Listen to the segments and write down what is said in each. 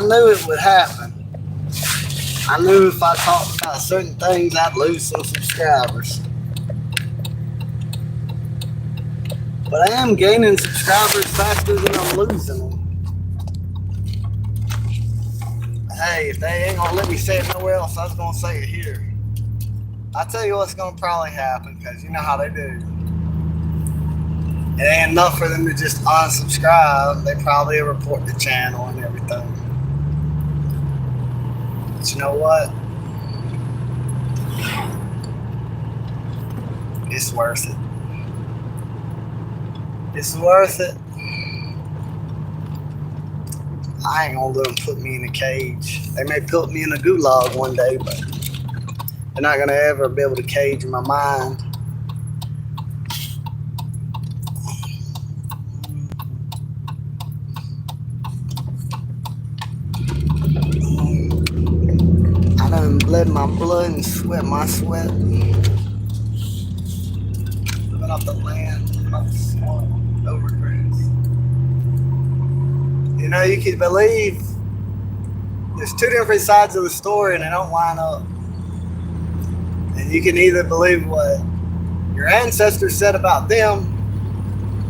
I knew it would happen. I knew if I talked about certain things, I'd lose some subscribers. But I am gaining subscribers faster than I'm losing them. Hey, if they ain't gonna let me say it nowhere else, I was gonna say it here. I'll tell you what's gonna probably happen, because you know how they do. It ain't enough for them to just unsubscribe. They probably report the channel and everything. But you know what? It's worth it. It's worth it. I ain't gonna let them put me in a cage. They may put me in a gulag one day, but they're not gonna ever be able to cage my mind. I done bled my blood and sweat my sweat. Living off the land, living off the swamp, over grass. You know, you can believe there's two different sides of the story and they don't line up. And you can either believe what your ancestors said about them,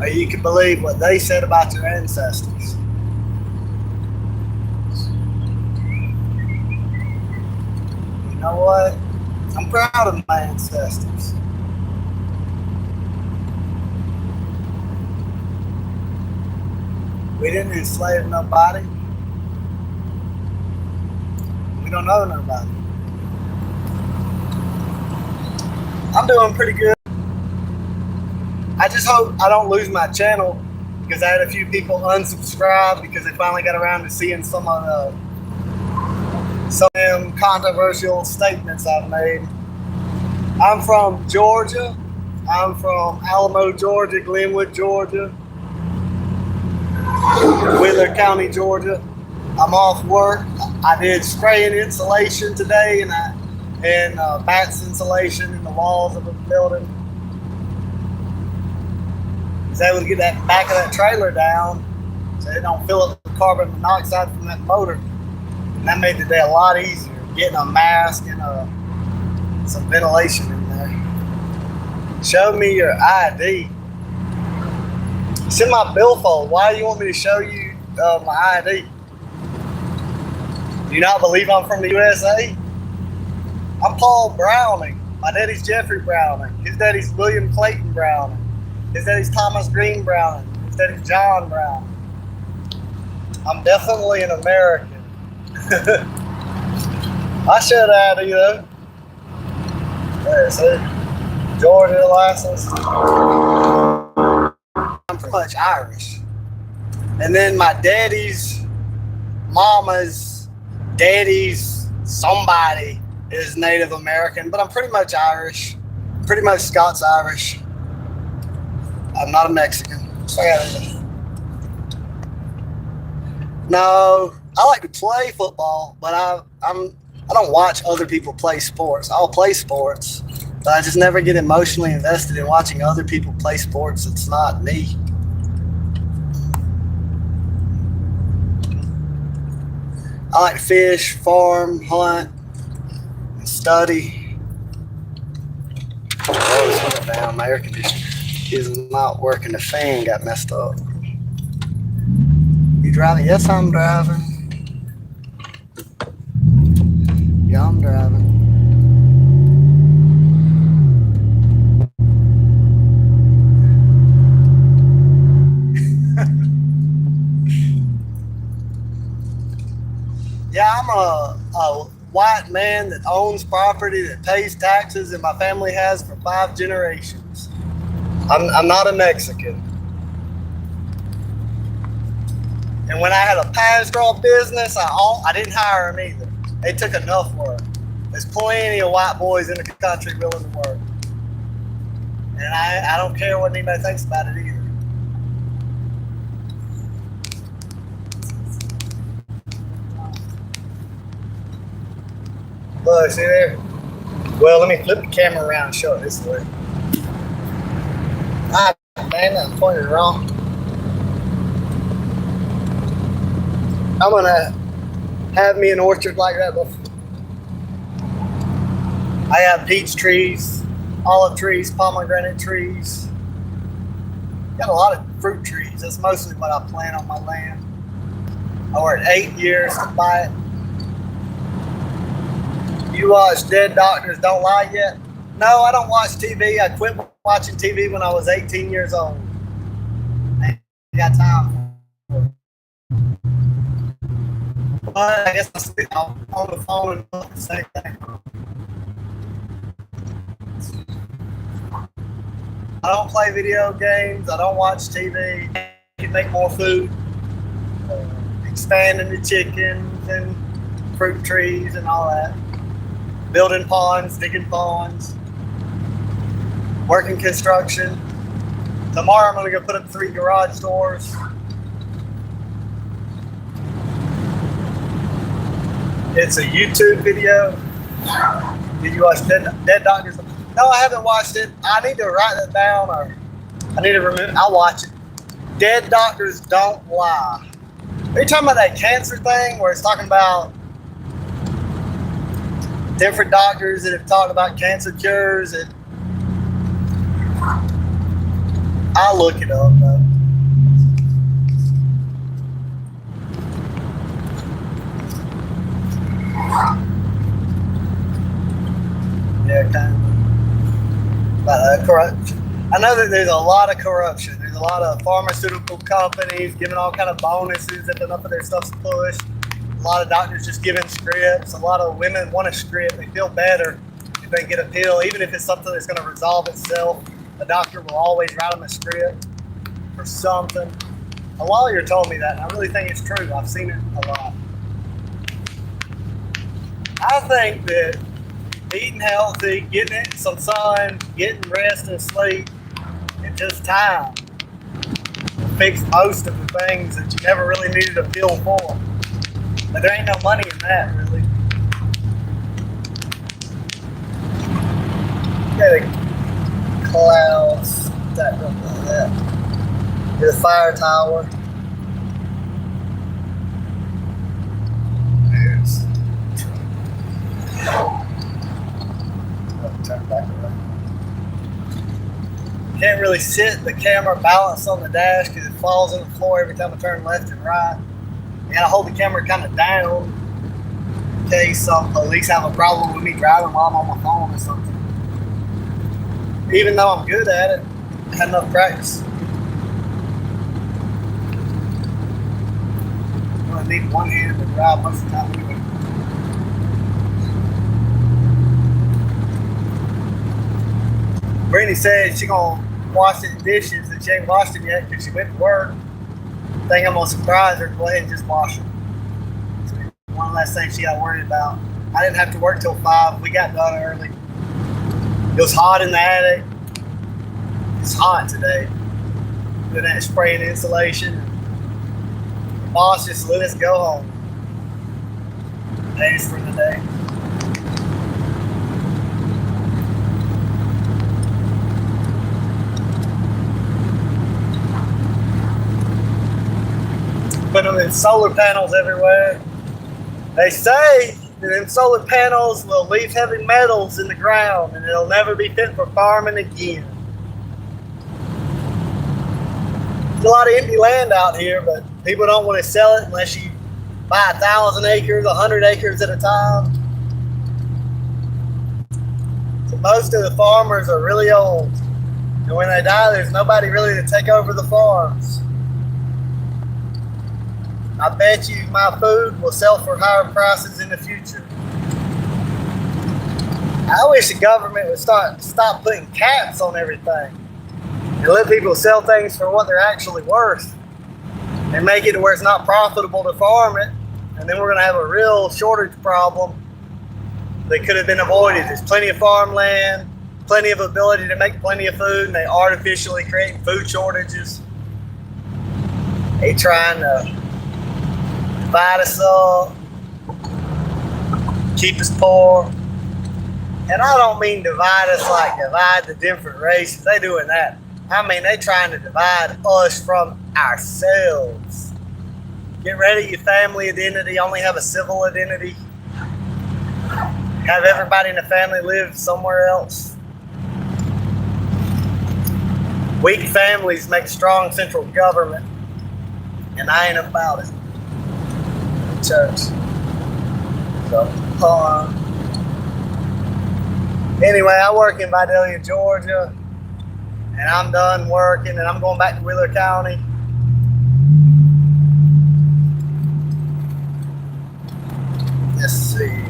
or you can believe what they said about your ancestors. You know what? I'm proud of my ancestors. We didn't enslave nobody. We don't know nobody. I'm doing pretty good. I just hope I don't lose my channel, because I had a few people unsubscribe because they finally got around to seeing some of them controversial statements I've made. I'm from Georgia. I'm from Alamo, Georgia, Glenwood, Georgia, Wheeler County, Georgia. I'm off work. I did spray and insulation today, and bats insulation in the walls of the building. I was able to get that back of that trailer down so it don't fill up with carbon monoxide from that motor. And that made the day a lot easier, getting a mask and some ventilation in there. Show me your ID. It's in my billfold. Why do you want me to show you my ID? Do you not believe I'm from the USA? I'm Paul Browning. My daddy's Jeffrey Browning. His daddy's William Clayton Browning. His daddy's Thomas Green Browning. His daddy's John Browning. I'm definitely an American. I should add, you know. There, see? Georgia license. I'm pretty much Irish. And then my daddy's mama's daddy's somebody is Native American, but I'm pretty much Irish. Pretty much Scots-Irish. I'm not a Mexican. No, I like to play football, but I don't watch other people play sports. I'll play sports, but I just never get emotionally invested in watching other people play sports. It's not me. I like to fish, farm, hunt, and study. Oh, it's going down. My air conditioner is not working. The fan got messed up. You driving? Yes, I'm driving. Yeah, I'm driving. Yeah, I'm a white man that owns property, that pays taxes, and my family has for 5 generations. I'm not a Mexican. And when I had a pastoral business, I didn't hire them either. They took enough work. There's plenty of white boys in the country willing to work. And I don't care what anybody thinks about it either. Look, see there? Well, let me flip the camera around and show it this way. Ah, man, I pointed it wrong. I'm gonna have me an orchard like that before. I have peach trees, olive trees, pomegranate trees. Got a lot of fruit trees. That's mostly what I plant on my land. I worked 8 years to buy it. You watch Dead Doctors Don't Lie yet? No, I don't watch TV. I quit watching TV when I was 18 years old. I ain't got time for it. But I guess I'm on the phone and look the same thing. I don't play video games. I don't watch TV. I can make more food. Expanding the chickens and fruit trees and all that. Building ponds, digging ponds. Working construction. Tomorrow I'm going to go put up 3 garage doors. It's a YouTube video. Did you watch Dead Doctors? No, I haven't watched it. I need to write that down, or I need to remove. I'll watch it. Dead Doctors Don't Lie. Are you talking about that cancer thing where it's talking about different doctors that have talked about cancer cures? And I'll look it up though. Yeah, kind of. About corruption. I know that there's a lot of corruption. There's a lot of pharmaceutical companies giving all kind of bonuses if enough of their stuff's pushed. A lot of doctors just giving scripts. A lot of women want a script. They feel better if they get a pill, even if it's something that's going to resolve itself. The doctor will always write them a script for something. A lawyer told me that, and I really think it's true. I've seen it a lot. I think that eating healthy, getting some sun, getting rest and sleep, and just time will fix most of the things that you never really needed a pill for. But there ain't no money in that, really. Yeah, the clouds stacked up like that. Here's the fire tower. There's turn back around. Can't really sit the camera balanced on the dash because it falls on the floor every time I turn left and right. You gotta hold the camera kind of down in case some police have a problem with me driving while I'm on my phone or something. Even though I'm good at it, I had enough practice. I need one hand to drive most of the time anyway. Brittany said she's gonna wash the dishes and she ain't washed them yet because she went to work. I think I'm gonna surprise her. Go ahead and just wash them. So one last thing she got worried about. I didn't have to work till 5. We got done early. It was hot in the attic. It's hot today. Doing that spraying insulation. The boss just let us go home. Days for the day. Put them in solar panels everywhere. They say that them solar panels will leave heavy metals in the ground and it'll never be fit for farming again. There's a lot of empty land out here, but people don't want to sell it unless you buy 1,000 acres, 100 acres at a time. So most of the farmers are really old. And when they die, there's nobody really to take over the farms. I bet you my food will sell for higher prices in the future. I wish the government would stop putting caps on everything and let people sell things for what they're actually worth and make it to where it's not profitable to farm it, and then we're going to have a real shortage problem that could have been avoided. There's plenty of farmland, plenty of ability to make plenty of food, and they artificially create food shortages. They trying to divide us up, keep us poor. And I don't mean divide us like divide the different races. They doing that. I mean, they trying to divide us from ourselves. Get rid of your family identity, only have a civil identity. Have everybody in the family live somewhere else. Weak families make strong central government, and I ain't about it. Church. So, anyway, I work in Vidalia, Georgia, and I'm done working, and I'm going back to Wheeler County. Let's see.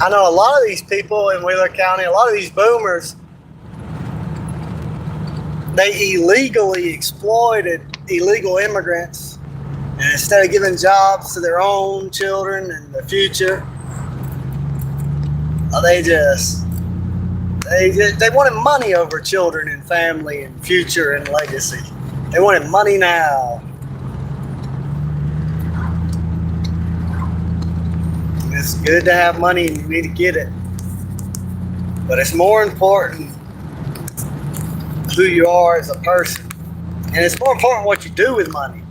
I know a lot of these people in Wheeler County, a lot of these boomers, they illegally exploited illegal immigrants, and instead of giving jobs to their own children and the future, they wanted money over children and family and future and legacy. They wanted money now. It's good to have money and you need to get it. But it's more important who you are as a person. And it's more important what you do with money.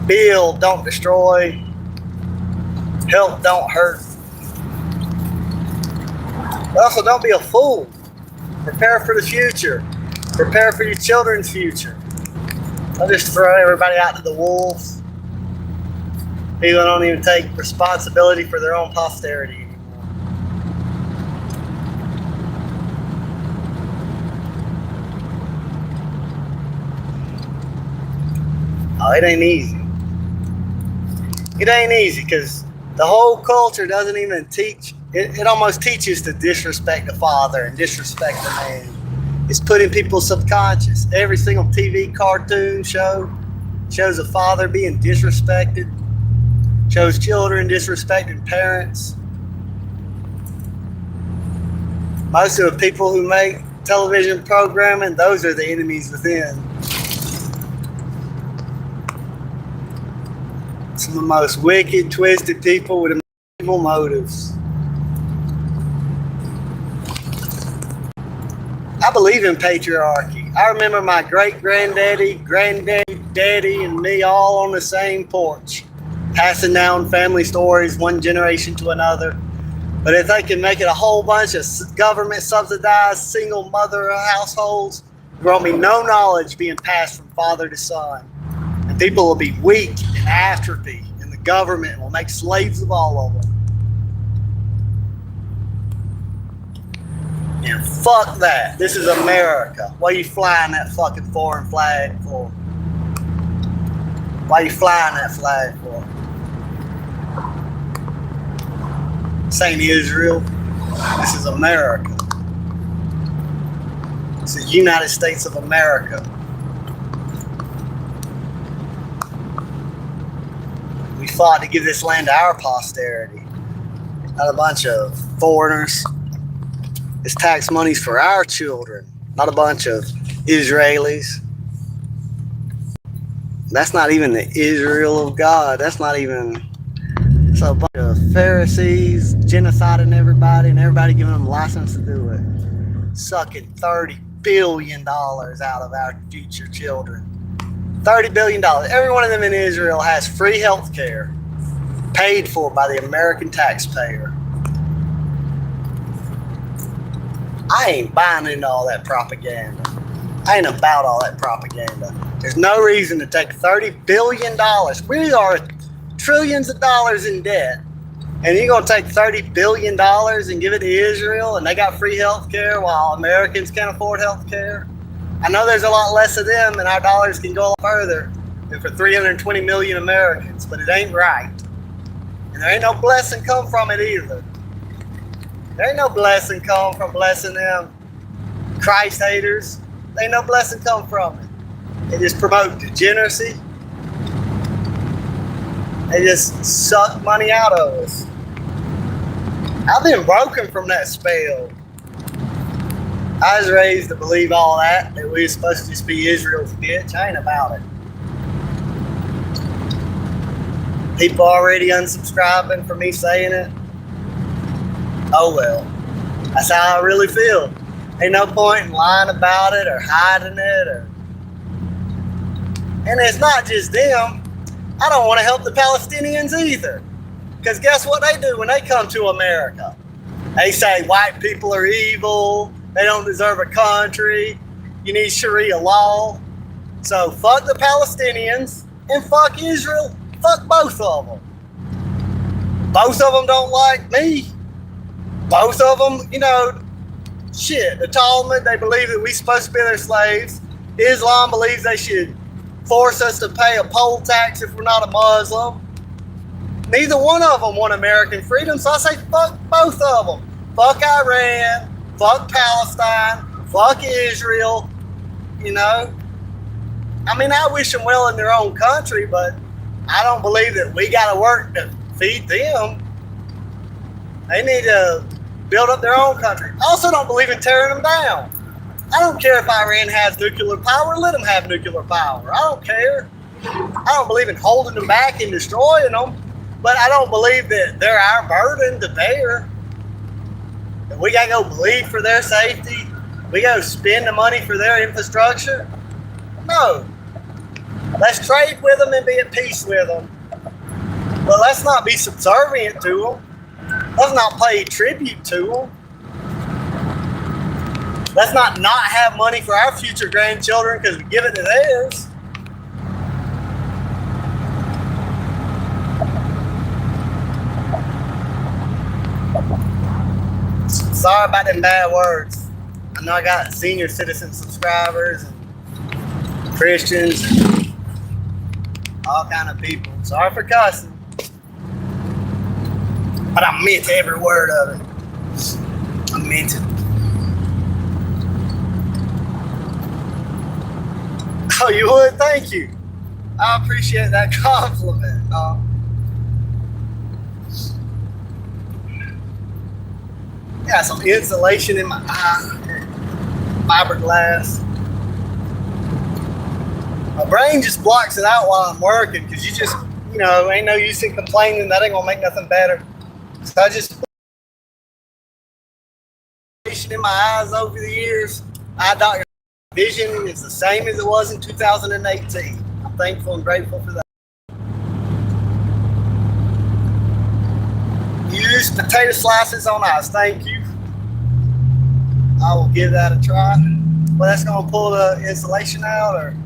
Build, don't destroy. Help, don't hurt. But also don't be a fool. Prepare for the future. Prepare for your children's future. Don't just throw everybody out to the wolves. People don't even take responsibility for their own posterity anymore. Oh, it ain't easy. It ain't easy because the whole culture doesn't even teach. It almost teaches to disrespect the father and disrespect the man. It's put in people's subconscious. Every single TV cartoon show shows a father being disrespected. Shows children disrespecting parents. Most of the people who make television programming, those are the enemies within. Some of the most wicked, twisted people with evil motives. I believe in patriarchy. I remember my great-granddaddy, daddy, and me all on the same porch, passing down family stories one generation to another. But if they can make it a whole bunch of government subsidized single mother households, there won't be no knowledge being passed from father to son. And people will be weak and atrophy, and the government will make slaves of all of them. And fuck that. This is America. Why are you flying that fucking foreign flag for? Why are you flying that flag for? This ain't Israel. This is America. This is the United States of America. We fought to give this land to our posterity, not a bunch of foreigners. This tax money's for our children, not a bunch of Israelis. That's not even the Israel of God. That's not even... It's a bunch of Pharisees genociding everybody and everybody giving them license to do it. Sucking $30 billion out of our future children. $30 billion. Every one of them in Israel has free health care paid for by the American taxpayer. I ain't buying into all that propaganda. I ain't about all that propaganda. There's no reason to take $30 billion. We are trillions of dollars in debt. And you're going to take $30 billion and give it to Israel and they got free health care while Americans can't afford health care? I know there's a lot less of them and our dollars can go further than for 320 million Americans, but it ain't right. And there ain't no blessing come from it either. There ain't no blessing come from blessing them Christ haters. There ain't no blessing come from it. They just promote degeneracy. They just suck money out of us. I've been broken from that spell. I was raised to believe all that we were supposed to just be Israel's bitch. I ain't about it. People already unsubscribing for me saying it. Oh well. That's how I really feel. Ain't no point in lying about it or hiding it And it's not just them. I don't want to help the Palestinians either. Because guess what they do when they come to America? They say white people are evil, they don't deserve a country, you need Sharia law. So fuck the Palestinians and fuck Israel. Fuck both of them. Both of them don't like me. Both of them, shit. The Talmud, they believe that we're supposed to be their slaves. Islam believes they should force us to pay a poll tax if we're not a Muslim. Neither one of them want American freedom, so I say fuck both of them. Fuck Iran, fuck Palestine, fuck Israel, I wish them well in their own country, but I don't believe that we got to work to feed them. They need to build up their own country. I also don't believe in tearing them down. I don't care if Iran has nuclear power, let them have nuclear power. I don't care. I don't believe in holding them back and destroying them, but I don't believe that they're our burden to bear. If we got to go bleed for their safety, we got to spend the money for their infrastructure. No. Let's trade with them and be at peace with them. But let's not be subservient to them. Let's not pay tribute to them. Let's not have money for our future grandchildren because we give it to theirs. Sorry about them bad words. I know I got senior citizen subscribers and Christians and all kind of people. Sorry for cussing. But I meant every word of it. I meant it. Oh, you would? Thank you. I appreciate that compliment. Got some insulation in my eye. Fiberglass. My brain just blocks it out while I'm working because ain't no use in complaining. That ain't gonna make nothing better. So I just in my eyes over the years. Eye doctor vision is the same as it was in 2018. I'm thankful and grateful for that. Use potato slices on ice. Thank you. I will give that a try. Well, that's gonna pull the insulation out, or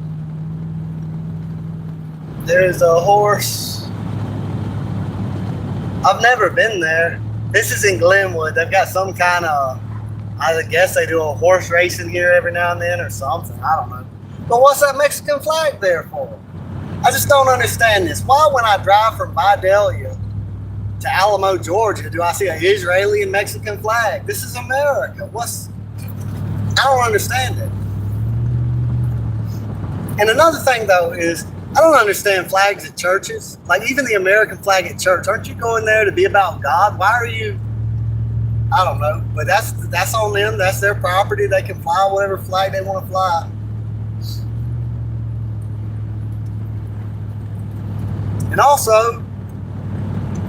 there's a horse. I've never been there. This is in Glenwood. They've got some kind of, I guess they do a horse racing here every now and then or something. I don't know. But what's that Mexican flag there for? I just don't understand this. Why, when I drive from Vidalia to Alamo, Georgia, do I see an Israeli and Mexican flag? This is America. I don't understand it. And another thing, though, is I don't understand flags at churches. Like, even the American flag at church. Aren't you going there to be about God? Why are you? I don't know. But that's on them. That's their property. They can fly whatever flag they want to fly. And also,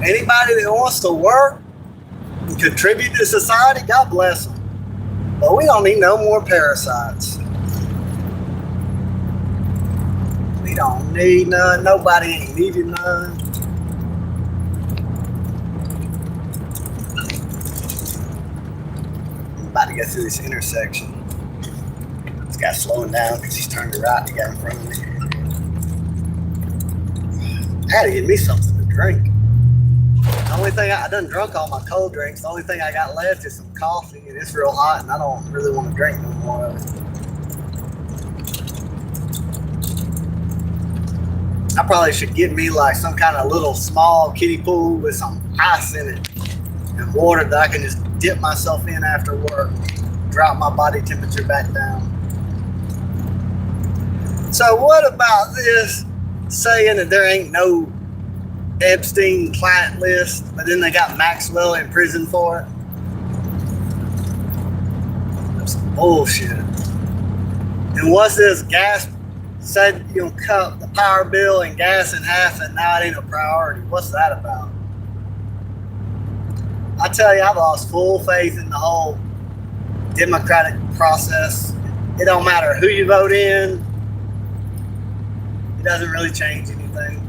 anybody that wants to work and contribute to society, God bless them. But we don't need no more parasites. We don't need none. Nobody ain't needed none. I'm about to go through this intersection. This guy's slowing down because he's turned to right to get in front of me. I had to get me something to drink. The only thing I done drunk all my cold drinks. The only thing I got left is some coffee, and it's real hot, and I don't really want to drink no more of it. I probably should get me like some kind of little small kiddie pool with some ice in it and water that I can just dip myself in after work, drop my body temperature back down. So what about this saying that there ain't no Epstein client list, but then they got Maxwell in prison for it? That's some bullshit. And what's this gas said you'll cut the power bill and gas in half, and now it ain't a priority. What's that about? I tell you, I've lost full faith in the whole democratic process. It don't matter who you vote in. It doesn't really change anything.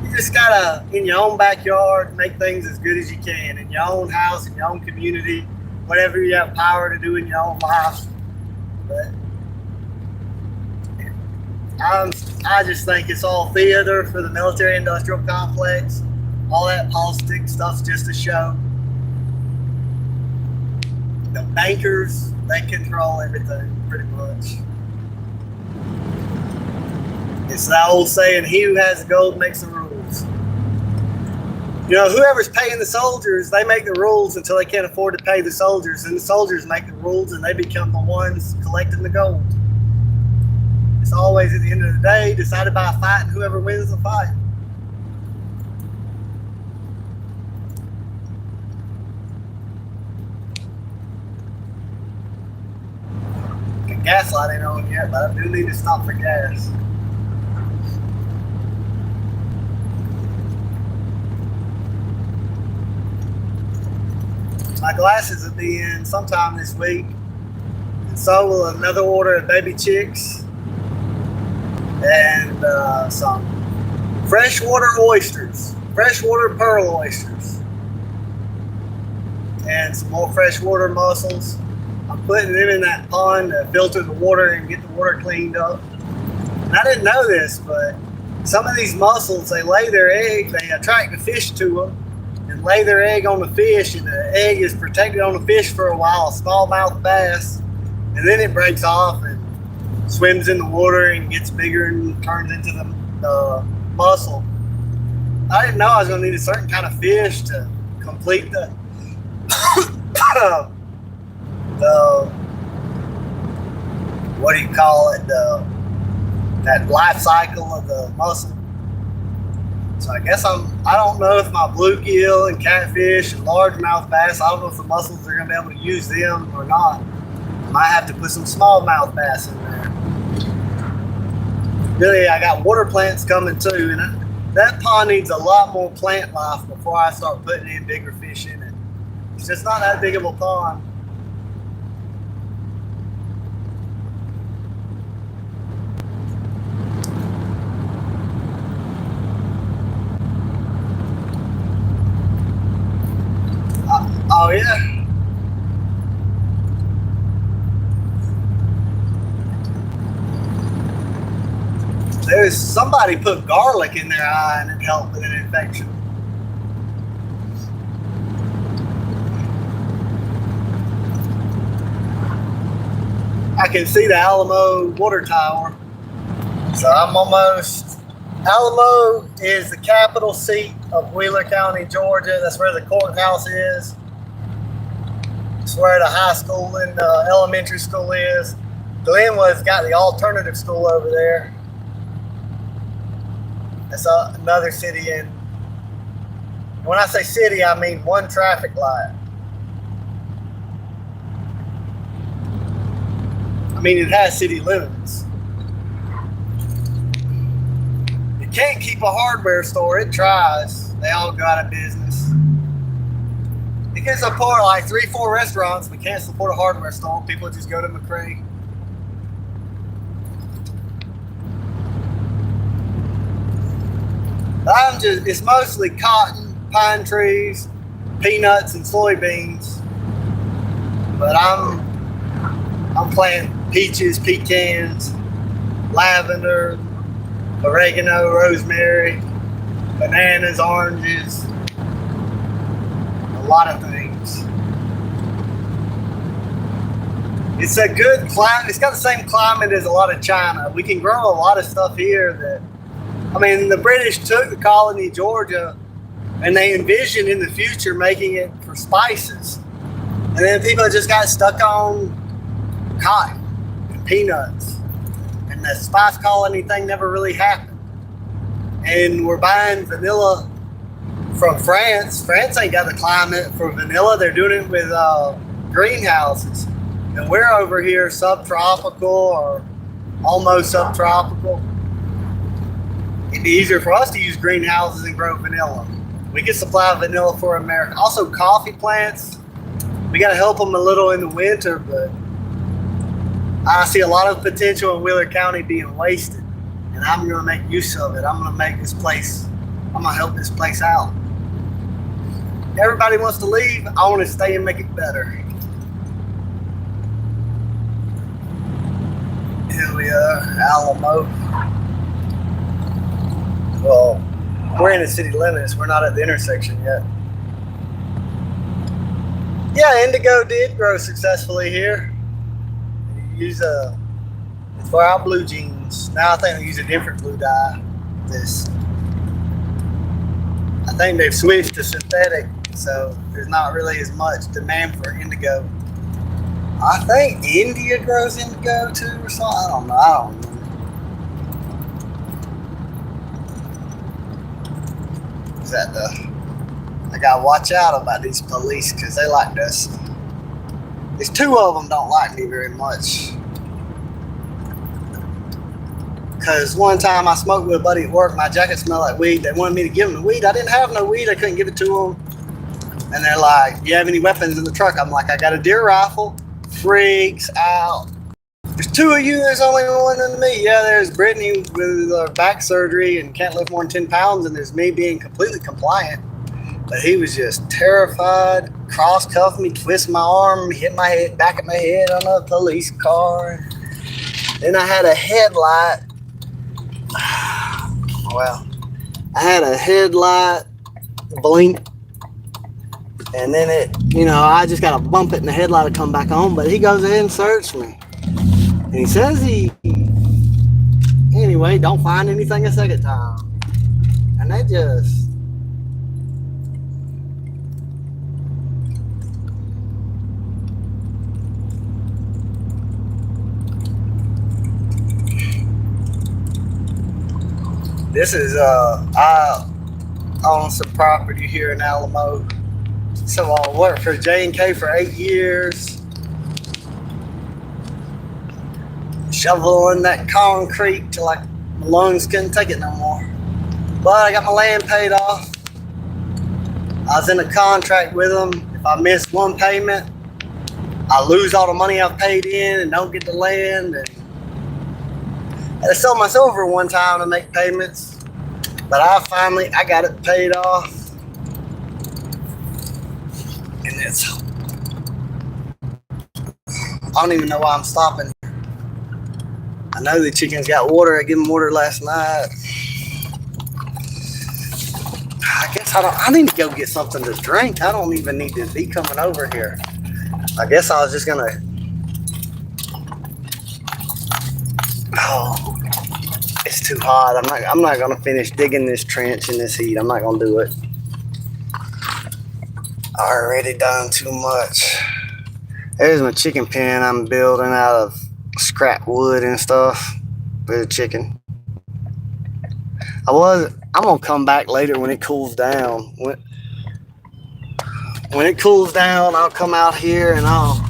You just gotta, in your own backyard, make things as good as you can. In your own house, in your own community, whatever you have power to do in your own life. But I just think it's all theater for the military-industrial complex. All that politics stuff's just a show. The bankers, they control everything, pretty much. It's that old saying, he who has the gold makes the rules. You know, whoever's paying the soldiers, they make the rules until they can't afford to pay the soldiers. And the soldiers make the rules and they become the ones collecting the gold. It's always, at the end of the day, decided by a fight, and whoever wins the fight. Gas light ain't on yet, but I do need to stop for gas. My glasses will be in sometime this week, and so will another order of baby chicks and some freshwater oysters, freshwater pearl oysters, and some more freshwater mussels. I'm putting them in that pond to filter the water and get the water cleaned up. And I didn't know this, but some of these mussels, they lay their egg, they attract the fish to them and lay their egg on the fish, and the egg is protected on the fish for a while, a smallmouth bass, and then it breaks off and swims in the water and gets bigger and turns into the mussel. I didn't know I was going to need a certain kind of fish to complete the what do you call it, that life cycle of the mussel. So I guess I don't know if my bluegill and catfish and largemouth bass, I don't know if the mussels are going to be able to use them or not. I might have to put some smallmouth bass in there. Really, I got water plants coming too, and that pond needs a lot more plant life before I start putting in bigger fish in it. It's just not that big of a pond. Oh yeah. There's somebody put garlic in their eye and it helped with an infection. I can see the Alamo water tower. So I'm almost. Alamo is the capital seat of Wheeler County, Georgia. That's where the courthouse is. It's where the high school and the elementary school is. Glenwood's got the alternative school over there. That's another city in. When I say city, I mean one traffic light. I mean, it has city limits. You can't keep a hardware store. It tries. They all go out of business. You can support like 3-4 restaurants, but can't support a hardware store. People just go to McCray. It's mostly cotton, pine trees, peanuts, and soybeans. But I'm planting peaches, pecans, lavender, oregano, rosemary, bananas, oranges, a lot of things. It's a good climate. It's got the same climate as a lot of China. We can grow a lot of stuff here that, I mean, the British took the colony of Georgia and they envisioned in the future making it for spices. And then people just got stuck on cotton and peanuts. And the spice colony thing never really happened. And we're buying vanilla from France. France ain't got the climate for vanilla. They're doing it with greenhouses. And we're over here subtropical or almost subtropical. It'd be easier for us to use greenhouses and grow vanilla. We can supply vanilla for America. Also, coffee plants. We got to help them a little in the winter, but I see a lot of potential in Wheeler County being wasted, and I'm going to make use of it. I'm going to help this place out. Everybody wants to leave. I want to stay and make it better. Here we are, Alamo. Well, we're in the city limits. We're not at the intersection yet. Yeah, indigo did grow successfully here. It's for our blue jeans. Now I think they use a different blue dye. I think they've switched to synthetic, so there's not really as much demand for indigo. I think India grows indigo too or something. I don't know. Is that I gotta watch out about these police because they like this. There's two of them don't like me very much. Because one time I smoked with a buddy at work, my jacket smelled like weed. They wanted me to give them the weed. I didn't have no weed. I couldn't give it to them. And they're like, "Do you have any weapons in the truck?" I'm like, "I got a deer rifle." Freaks out. There's two of you. There's only one in me. Yeah, there's Brittany with back surgery and can't lift more than 10 pounds. And there's me being completely compliant. But he was just terrified, cross-cuffed me, twist my arm, hit my head, back of my head on a police car. Then I had a headlight. Well, I had a headlight blink. And then I just got to bump it in the headlight to come back on. But he goes ahead and searched me. And he says anyway, don't find anything a second time. And they just... This is, I own some property here in Alamo. So I worked for J&K for 8 years. Shoveling that concrete till my lungs couldn't take it no more. But I got my land paid off. I was in a contract with them. If I miss one payment, I lose all the money I've paid in and don't get the land. And I had to sell my silver one time to make payments. But I got it paid off. And I don't even know why I'm stopping. I know the chickens got water. I gave them water last night. I guess I need to go get something to drink. I don't even need to be coming over here. I guess I was just gonna... Oh, it's too hot. I'm not gonna finish digging this trench in this heat. I'm not gonna do it. I already done too much. There's my chicken pen I'm building out of scrap wood and stuff for the chicken. I'm gonna come back later when it cools down. When it cools down, I'll come out here and I'll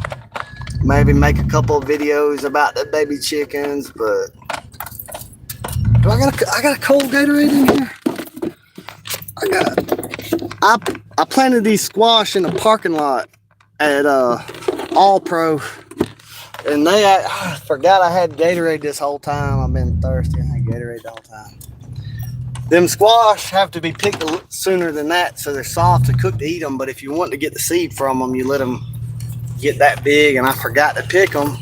maybe make a couple of videos about the baby chickens. But I got a cold Gatorade in here. I planted these squash in the parking lot at All Pro, and I forgot I had Gatorade this whole time. I've been thirsty. I had Gatorade the whole time. Them squash have to be picked sooner than that, so they're soft to cook to eat them. But if you want to get the seed from them, you let them get that big, and I forgot to pick them.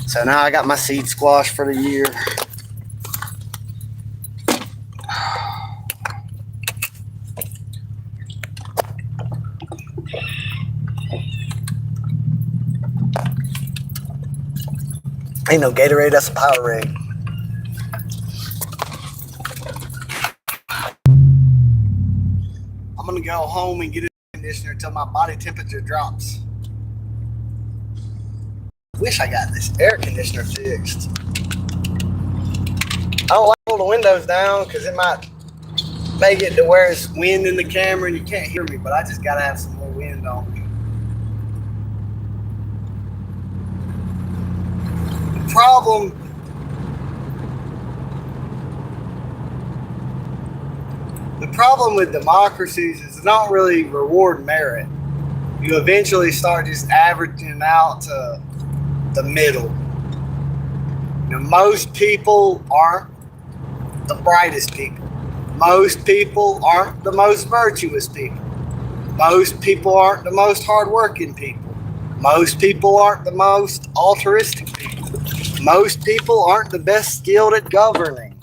So now I got my seed squash for the year. Ain't no Gatorade, that's a Powerade. I'm gonna go home and get a conditioner until my body temperature drops. Wish I got this air conditioner fixed. I don't like to pull the windows down because it might make it to where it's wind in the camera and you can't hear me, but I just gotta have some more wind on me. The problem problem with democracies is they don't really reward merit. You eventually start just averaging out to the middle. Most people aren't the brightest people. Most people aren't the most virtuous people. Most people aren't the most hardworking people. Most people aren't the most altruistic people. Most people aren't the best skilled at governing.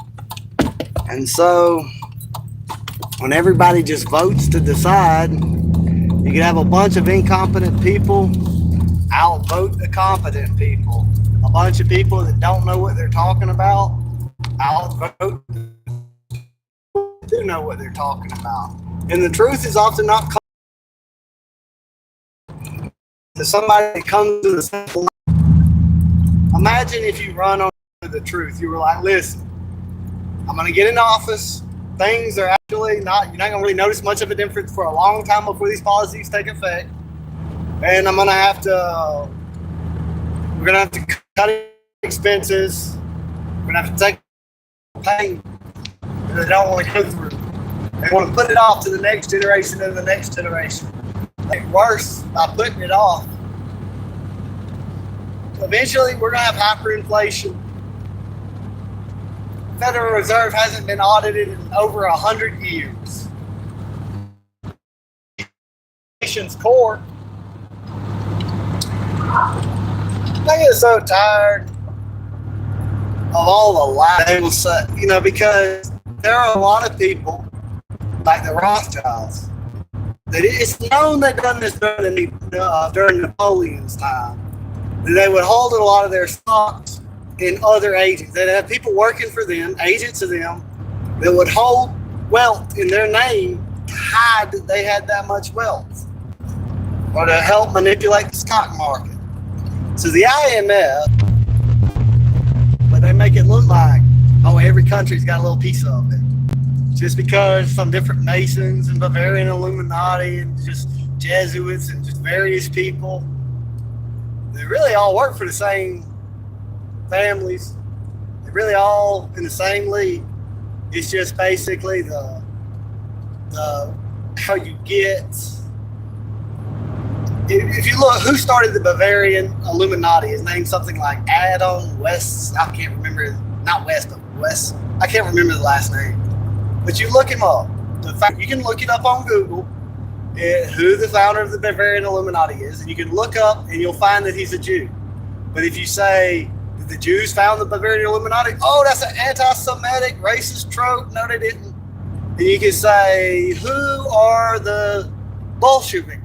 And so, when everybody just votes to decide, you can have a bunch of incompetent people outvote the competent people. A bunch of people that don't know what they're talking about outvote do know what they're talking about. And the truth is often not to somebody that comes to the simple. Imagine if you run on the truth. You were like, listen, I'm going to get in office. Things are actually not, you're not going to really notice much of a difference for a long time before these policies take effect. And I'm going to have to, we're going to have to cut expenses. We're going to have to take pain that they don't want to go through. They want to put it off to the next generation and the next generation. Like worse by putting it off. Eventually, we're going to have hyperinflation. The Federal Reserve hasn't been audited in over 100 years. Nation's core. I get so tired of all the lies they will say, because there are a lot of people like the Rothschilds that it's known they've done this during Napoleon's time. They would hold a lot of their stocks in other agents. They'd have people working for them, agents of them, that would hold wealth in their name to hide that they had that much wealth or to help manipulate the stock market. So the IMF, but they make it look like, every country's got a little piece of it. Just because some different Masons and Bavarian Illuminati and just Jesuits and just various people, they really all work for the same families. They're really all in the same league. It's just basically the how you get. If you look, who started the Bavarian Illuminati? His name's something like Adam West. I can't remember, not West, but West. I can't remember the last name. But you look him up. In fact, you can look it up on Google, who the founder of the Bavarian Illuminati is, and you can look up and you'll find that he's a Jew. But if you say, did the Jews found the Bavarian Illuminati? Oh, that's an anti-Semitic, racist trope. No, they didn't. And you can say, who are the Bolshevik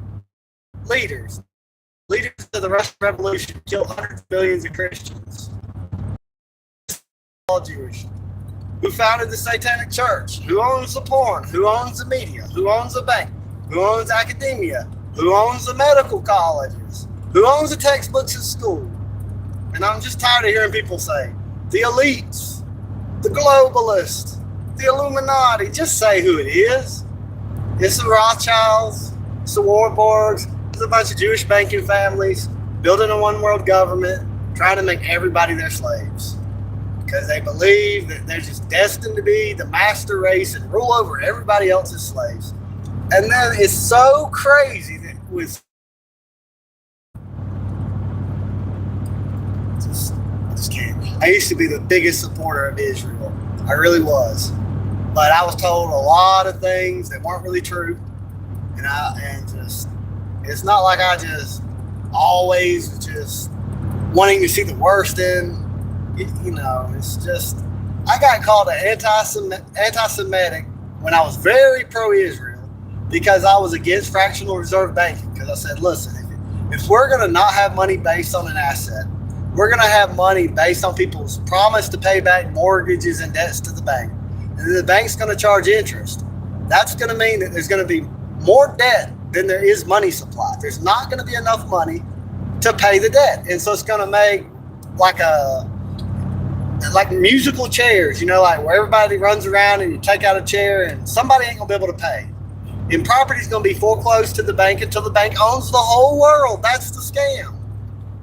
leaders of the Russian Revolution, killed hundreds of millions of Christians? All Jewish. Who founded the Satanic Church? Who owns the porn? Who owns the media? Who owns the bank? Who owns academia? Who owns the medical colleges? Who owns the textbooks at school? And I'm just tired of hearing people say, the elites, the globalists, the Illuminati. Just say who it is. It's the Rothschilds, it's the Warburgs, it's a bunch of Jewish banking families building a one world government, trying to make everybody their slaves. Because they believe that they're just destined to be the master race and rule over everybody else's slaves. And then it's so crazy that with I just can't. I used to be the biggest supporter of Israel. I really was. But I was told a lot of things that weren't really true. And it's not like I just always was just wanting to see the worst in. It's just, I got called an anti-Semitic when I was very pro-Israel because I was against fractional reserve banking. Because I said, listen, if we're going to not have money based on an asset, we're going to have money based on people's promise to pay back mortgages and debts to the bank. And the bank's going to charge interest. That's going to mean that there's going to be more debt than there is money supply. There's not going to be enough money to pay the debt. And so it's going to make like musical chairs, like where everybody runs around and you take out a chair and somebody ain't gonna be able to pay. And property's gonna be foreclosed to the bank until the bank owns the whole world. That's the scam.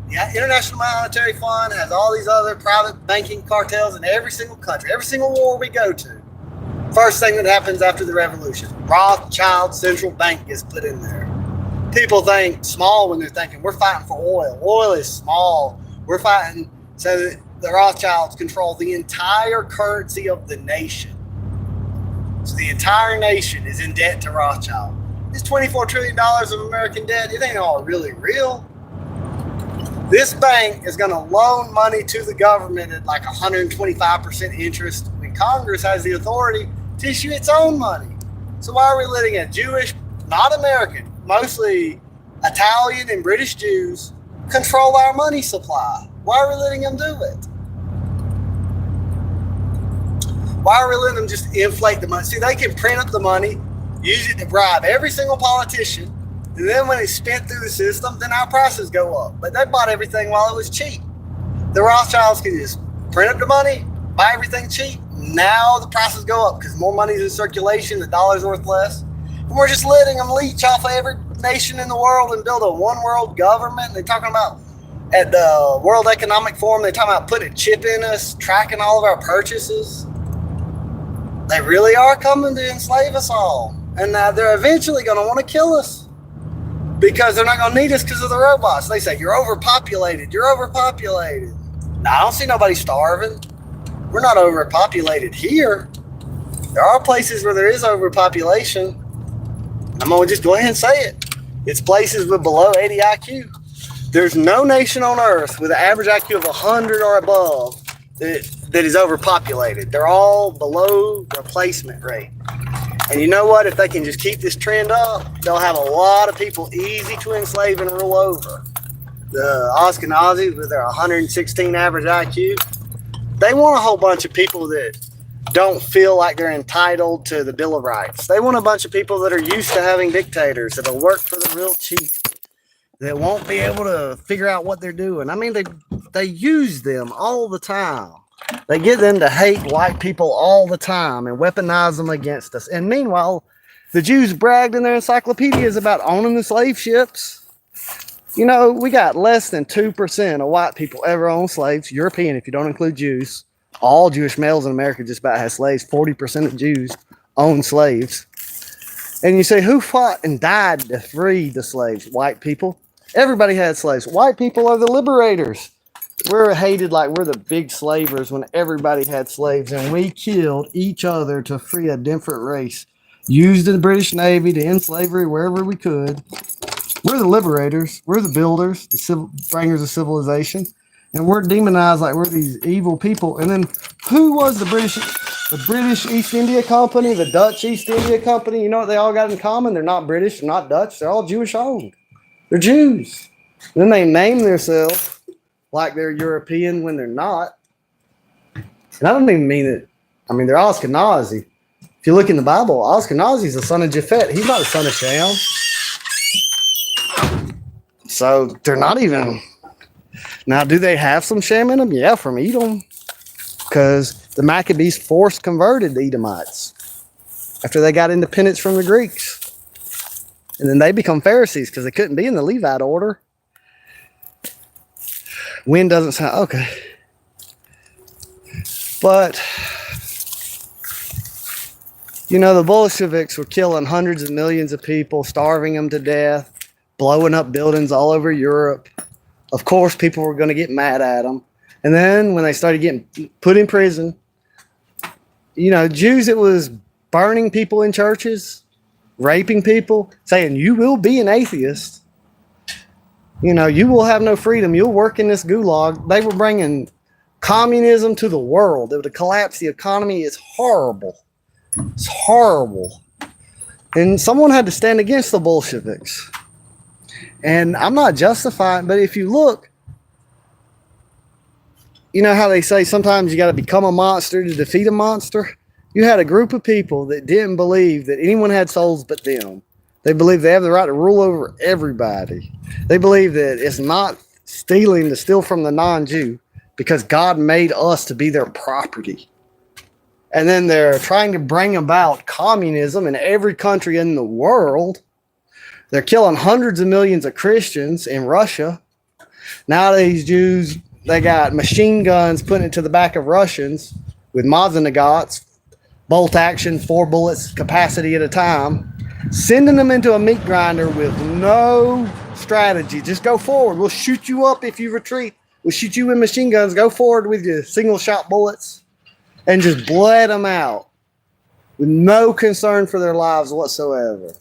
Yeah, International Monetary Fund has all these other private banking cartels in every single country, every single war we go to. First thing that happens after the revolution, Rothschild Central Bank is put in there. People think small when they're thinking we're fighting for oil. Oil is small. We're fighting so that the Rothschilds control the entire currency of the nation. So the entire nation is in debt to Rothschild. This $24 trillion of American debt, it ain't all really real. This bank is going to loan money to the government at like 125% interest when Congress has the authority to issue its own money. So why are we letting a Jewish, not American, mostly Italian and British Jews control our money supply? Why are we letting them do it? Why are we letting them just inflate the money? See, they can print up the money, use it to bribe every single politician, and then when it's spent through the system, then our prices go up. But they bought everything while it was cheap. The Rothschilds can just print up the money, buy everything cheap. Now the prices go up because more money's in circulation, the dollar's worth less. And we're just letting them leech off of every nation in the world and build a one world government. They're talking about, at the World Economic Forum, they're talking about putting a chip in us, tracking all of our purchases. They really are coming to enslave us all. And they're eventually going to want to kill us because they're not going to need us because of the robots. They say, you're overpopulated. You're overpopulated. Now, I don't see nobody starving. We're not overpopulated here. There are places where there is overpopulation. I'm going to just go ahead and say it. It's places with below 80 IQ. There's no nation on earth with an average IQ of 100 or above that is overpopulated. They're all below replacement rate. And you know what? If they can just keep this trend up, they'll have a lot of people easy to enslave and rule over. The Ashkenazis with their 116 average IQ, they want a whole bunch of people that don't feel like they're entitled to the Bill of Rights. They want a bunch of people that are used to having dictators, that'll work for the real cheap, that won't be able to figure out what they're doing. I mean, they use them all the time. They get them to hate white people all the time and weaponize them against us. And meanwhile, the Jews bragged in their encyclopedias about owning the slave ships. You know, we got less than 2% of white people ever own slaves. European, if you don't include Jews. All Jewish males in America just about have slaves. 40% of Jews own slaves. And you say, who fought and died to free the slaves? White people. Everybody had slaves. White people are the liberators. We're hated like we're the big slavers when everybody had slaves, and we killed each other to free a different race. Used the British Navy to end slavery wherever we could. We're the liberators. We're the builders, the bringers of civilization, and we're demonized like we're these evil people. And then who was the British? The British East India Company, the Dutch East India Company. You know what they all got in common? They're not British, they're not Dutch. They're all Jewish owned. They're Jews. And then they name themselves like they're European when they're not. And I don't even mean it. I mean, they're Ashkenazi. If you look in the Bible, Ashkenazi is the son of Japhet. He's not the son of Shem. So they're not even. Now, do they have some Shem in them? Yeah, from Edom. Because the Maccabees forced converted the Edomites after they got independence from the Greeks. And then they become Pharisees because they couldn't be in the Levite order. Wind doesn't sound okay. But, you know, the Bolsheviks were killing hundreds of millions of people, starving them to death, blowing up buildings all over Europe. Of course, people were going to get mad at them. And then when they started getting put in prison, you know, Jews, it was burning people in churches, raping people, saying, you will be an atheist. You know, you will have no freedom. You'll work in this gulag. They were bringing communism to the world. It would collapse the economy. It's horrible. It's horrible. And someone had to stand against the Bolsheviks. And I'm not justifying, but if you look, you know how they say sometimes you got to become a monster to defeat a monster? You had a group of people that didn't believe that anyone had souls but them. They believe they have the right to rule over everybody. They believe that it's not stealing to steal from the non-Jew because God made us to be their property. And then they're trying to bring about communism in every country in the world. They're killing hundreds of millions of Christians in Russia. Nowadays, Jews, they got machine guns put into the back of Russians with Mosinagats bolt action, 4 bullets capacity at a time, sending them into a meat grinder with no strategy. Just go forward. We'll shoot you up if you retreat. We'll shoot you with machine guns. Go forward with your single shot bullets and just bled them out with no concern for their lives whatsoever.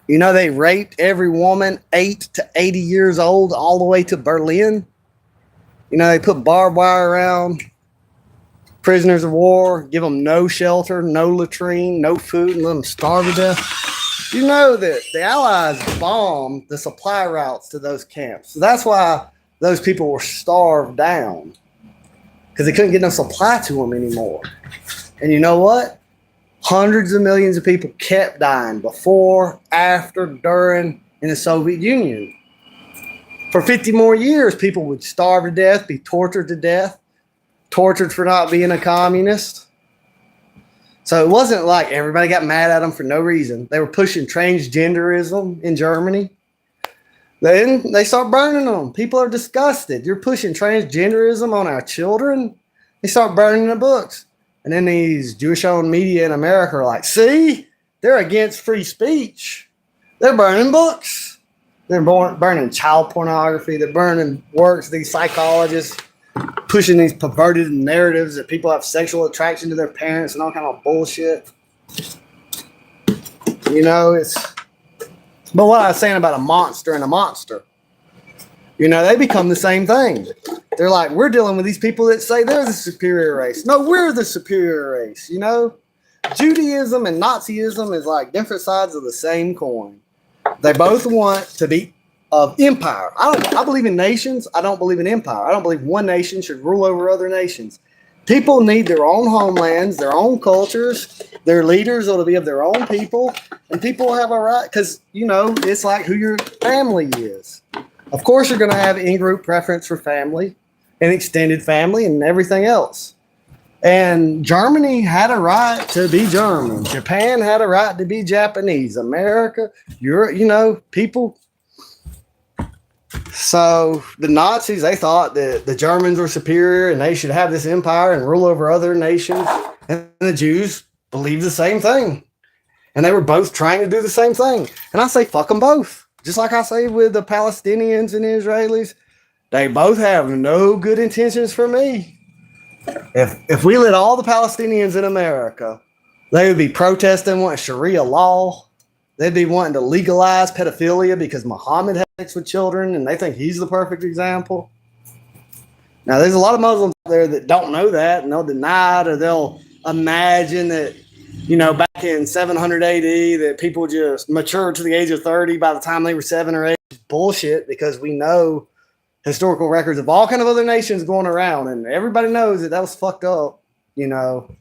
You know, they raped every woman 8 to 80 years old all the way to Berlin. You know, they put barbed wire around prisoners of war, give them no shelter, no latrine, no food, and let them starve to death. You know that the Allies bombed the supply routes to those camps. So that's why those people were starved down, because they couldn't get no supply to them anymore. And you know what? Hundreds of millions of people kept dying before, after, during, in the Soviet Union. For 50 more years, people would starve to death, be tortured to death, tortured for not being a communist. So it wasn't like everybody got mad at them for no reason. They were pushing transgenderism in Germany. Then they start burning them. People are disgusted. You're pushing transgenderism on our children. They start burning the books. And then these Jewish-owned media in America are like, see, they're against free speech. They're burning books. They're burning child pornography. They're burning works, these psychologists pushing these perverted narratives that people have sexual attraction to their parents and all kind of bullshit. You know, but what I was saying about a monster and a monster, you know, they become the same thing. They're like, we're dealing with these people that say they're the superior race. No, we're the superior race, you know? Judaism and Nazism is like different sides of the same coin. They both want to be of empire. I believe in nations. I don't believe in empire. I don't believe one nation should rule over other nations. People need their own homelands, their own cultures. Their leaders ought to be of their own people. And people have a right, because, you know, it's like who your family is. Of course, you're going to have in-group preference for family and extended family and everything else. And Germany had a right to be German. Japan had a right to be Japanese. America, Europe, you know, people. So the Nazis, they thought that the Germans were superior and they should have this empire and rule over other nations. And the Jews believed the same thing. And they were both trying to do the same thing. And I say, fuck them both. Just like I say with the Palestinians and the Israelis, they both have no good intentions for me. If we let all the Palestinians in America, they would be protesting wanting Sharia law. They'd be wanting to legalize pedophilia because Muhammad had sex with children and they think he's the perfect example. Now, there's a lot of Muslims out there that don't know that, and they'll deny it, or they'll imagine that, you know, back in 700 AD that people just matured to the age of 30 by the time they were 7 or 8. Bullshit, because we know historical records of all kind of other nations going around, and everybody knows that was fucked up. You know,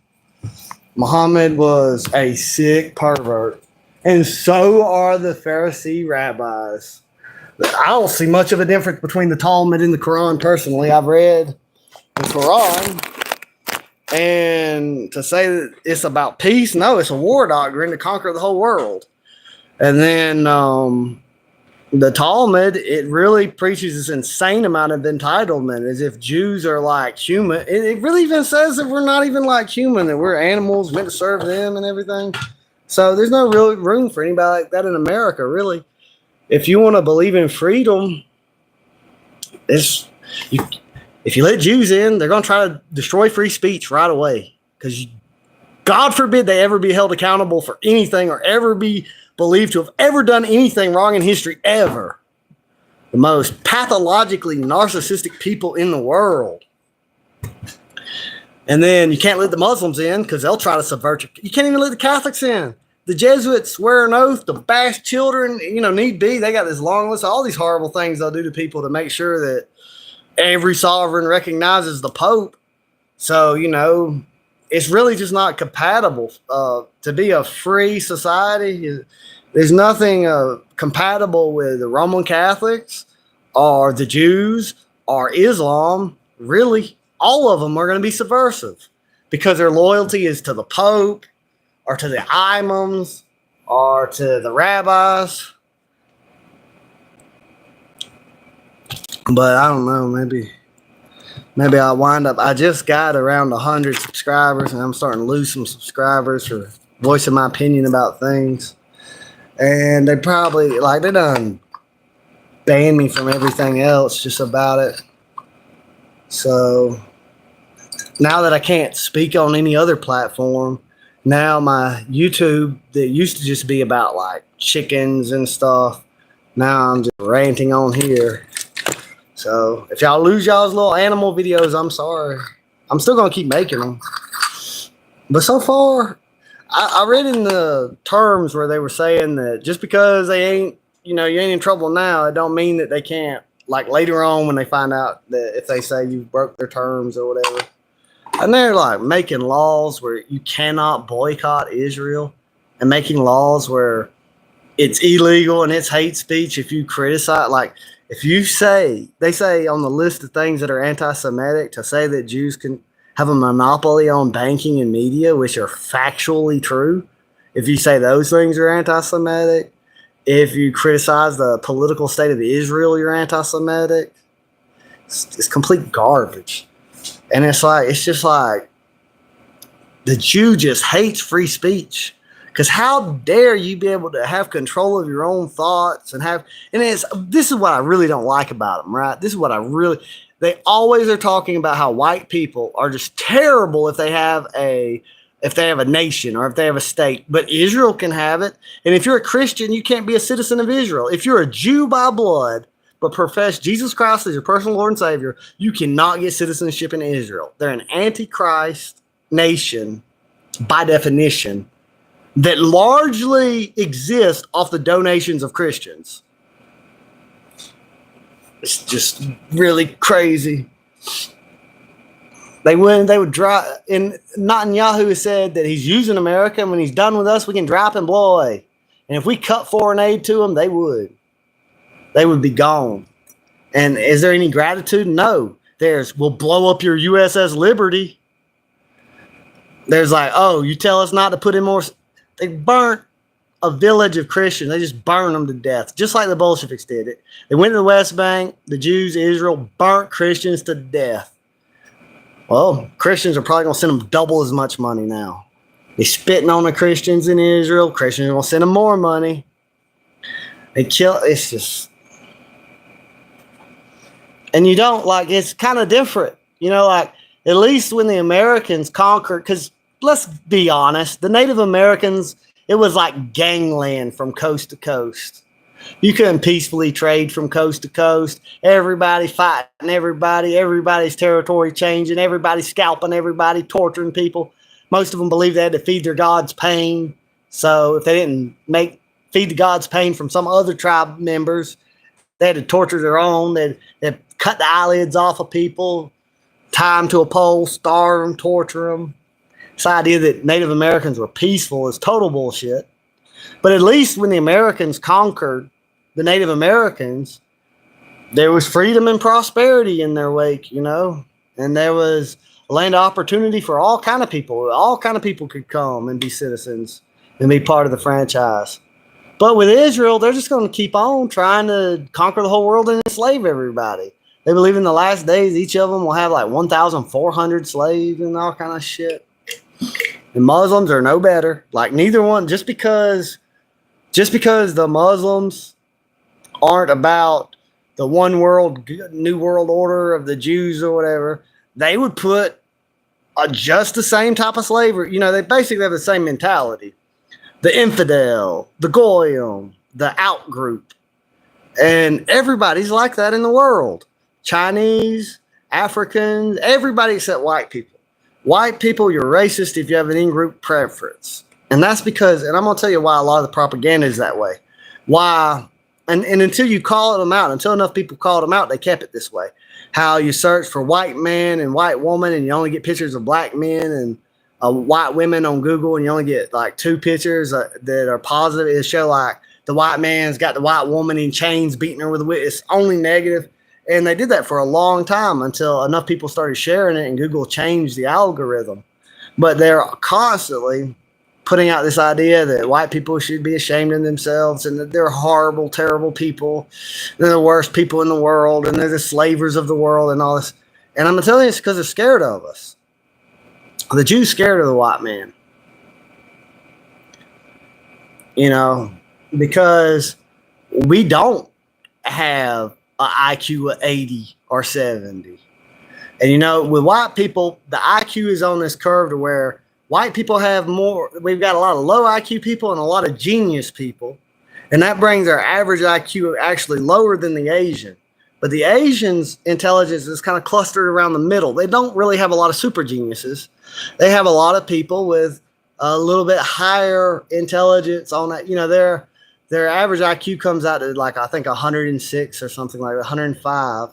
Muhammad was a sick pervert, and so are the Pharisee rabbis. I don't see much of a difference between the Talmud and the Quran personally. I've read the Quran, and to say that it's about peace, no, it's a war doctrine to conquer the whole world. And then the Talmud, it really preaches this insane amount of entitlement, as if Jews are like human. It really even says that we're not even like human, that we're animals meant to serve them and everything. So there's no real room for anybody like that in America, really. If you want to believe in freedom, if you let Jews in, they're going to try to destroy free speech right away. Because God forbid they ever be held accountable for anything or ever be believed to have ever done anything wrong in history, ever. The most pathologically narcissistic people in the world. And then you can't let the Muslims in because they'll try to subvert you. You can't even let the Catholics in. The Jesuits swear an oath to bash children, you know, need be. They got this long list of all these horrible things they'll do to people to make sure that every sovereign recognizes the Pope. So, you know, it's really just not compatible to be a free society. There's nothing compatible with the Roman Catholics or the Jews or Islam. Really, all of them are going to be subversive because their loyalty is to the Pope or to the imams or to the rabbis. But I don't know, maybe maybe I'll wind up. I just got around 100 subscribers, and I'm starting to lose some subscribers for voicing my opinion about things. And they probably, like, they done banned me from everything else just about it. So now that I can't speak on any other platform, now my YouTube that used to just be about like chickens and stuff, now I'm just ranting on here. So if y'all lose y'all's little animal videos, I'm sorry. I'm still gonna keep making them. But so far, I read in the terms where they were saying that just because they ain't, you ain't in trouble now, it don't mean that they can't, like later on when they find out that if they say you broke their terms or whatever. And they're like making laws where you cannot boycott Israel and making laws where it's illegal and it's hate speech if you criticize, like if you say, they say on the list of things that are anti-Semitic to say that Jews can have a monopoly on banking and media, which are factually true. If you say those things are anti-Semitic, if you criticize the political state of Israel, you're anti-Semitic. It's complete garbage. And it's just like the Jew just hates free speech. Because how dare you be able to have control of your own thoughts this is what I really don't like about them, right? This is what they always are talking about how white people are just terrible if they have a nation or if they have a state, but Israel can have it. And if you're a Christian, you can't be a citizen of Israel. If you're a Jew by blood, but profess Jesus Christ as your personal Lord and Savior, you cannot get citizenship in Israel. They're an antichrist nation by definition that largely exist off the donations of Christians. It's just really crazy. They would drop, and Netanyahu said that he's using America, and when he's done with us, we can drop and blow away. And if we cut foreign aid to them, they would be gone. And is there any gratitude? No. We'll blow up your USS Liberty. There's like, oh, you tell us not to put in more. They burnt a village of Christians. They just burned them to death, just like the Bolsheviks did it. They went to the West Bank, the Jews, Israel, burnt Christians to death. Well, Christians are probably going to send them double as much money now. They're spitting on the Christians in Israel. Christians are going to send them more money. It's just... And you don't, like, it's kind of different. Like, at least when the Americans conquered, because let's be honest, the Native Americans, it was like gangland from coast to coast. You couldn't peacefully trade from coast to coast. Everybody fighting everybody. Everybody's territory changing. Everybody scalping everybody, torturing people. Most of them believed they had to feed their gods pain. So if they didn't feed the gods pain from some other tribe members, they had to torture their own. They'd cut the eyelids off of people, tie them to a pole, starve them, torture them. This idea that Native Americans were peaceful is total bullshit. But at least when the Americans conquered the Native Americans, there was freedom and prosperity in their wake, and there was a land of opportunity for all kind of people. All kind of people could come and be citizens and be part of the franchise. But with Israel, they're just going to keep on trying to conquer the whole world and enslave everybody. They believe in the last days, each of them will have like 1,400 slaves and all kind of shit. And Muslims are no better. Like neither one, just because the Muslims aren't about the one world, new world order of the Jews or whatever, they would put just the same type of slavery. They basically have the same mentality. The infidel, the goyim, the out group. And everybody's like that in the world. Chinese, Africans, everybody except white people. White people, you're racist if you have an in-group preference. And that's because, and I'm going to tell you why a lot of the propaganda is that way. Why, and until you call them out, until enough people called them out, they kept it this way. How you search for white man and white woman and you only get pictures of black men and white women on Google and you only get like 2 pictures that are positive. It'll show like the white man's got the white woman in chains beating her with a whip. It's only negative. And they did that for a long time until enough people started sharing it and Google changed the algorithm. But they're constantly putting out this idea that white people should be ashamed of themselves and that they're horrible, terrible people. They're the worst people in the world and they're the slavers of the world and all this. And I'm telling you, it's because they're scared of us. The Jews scared of the white man. You know, because we don't have an IQ of 80 or 70. And, you know, with white people, the IQ is on this curve to where white people have more. We've got a lot of low IQ people and a lot of genius people. And that brings our average IQ actually lower than the Asian. But the Asians' intelligence is kind of clustered around the middle. They don't really have a lot of super geniuses. They have a lot of people with a little bit higher intelligence on that. You know, their average IQ comes out to like, I think 106 or something like 105.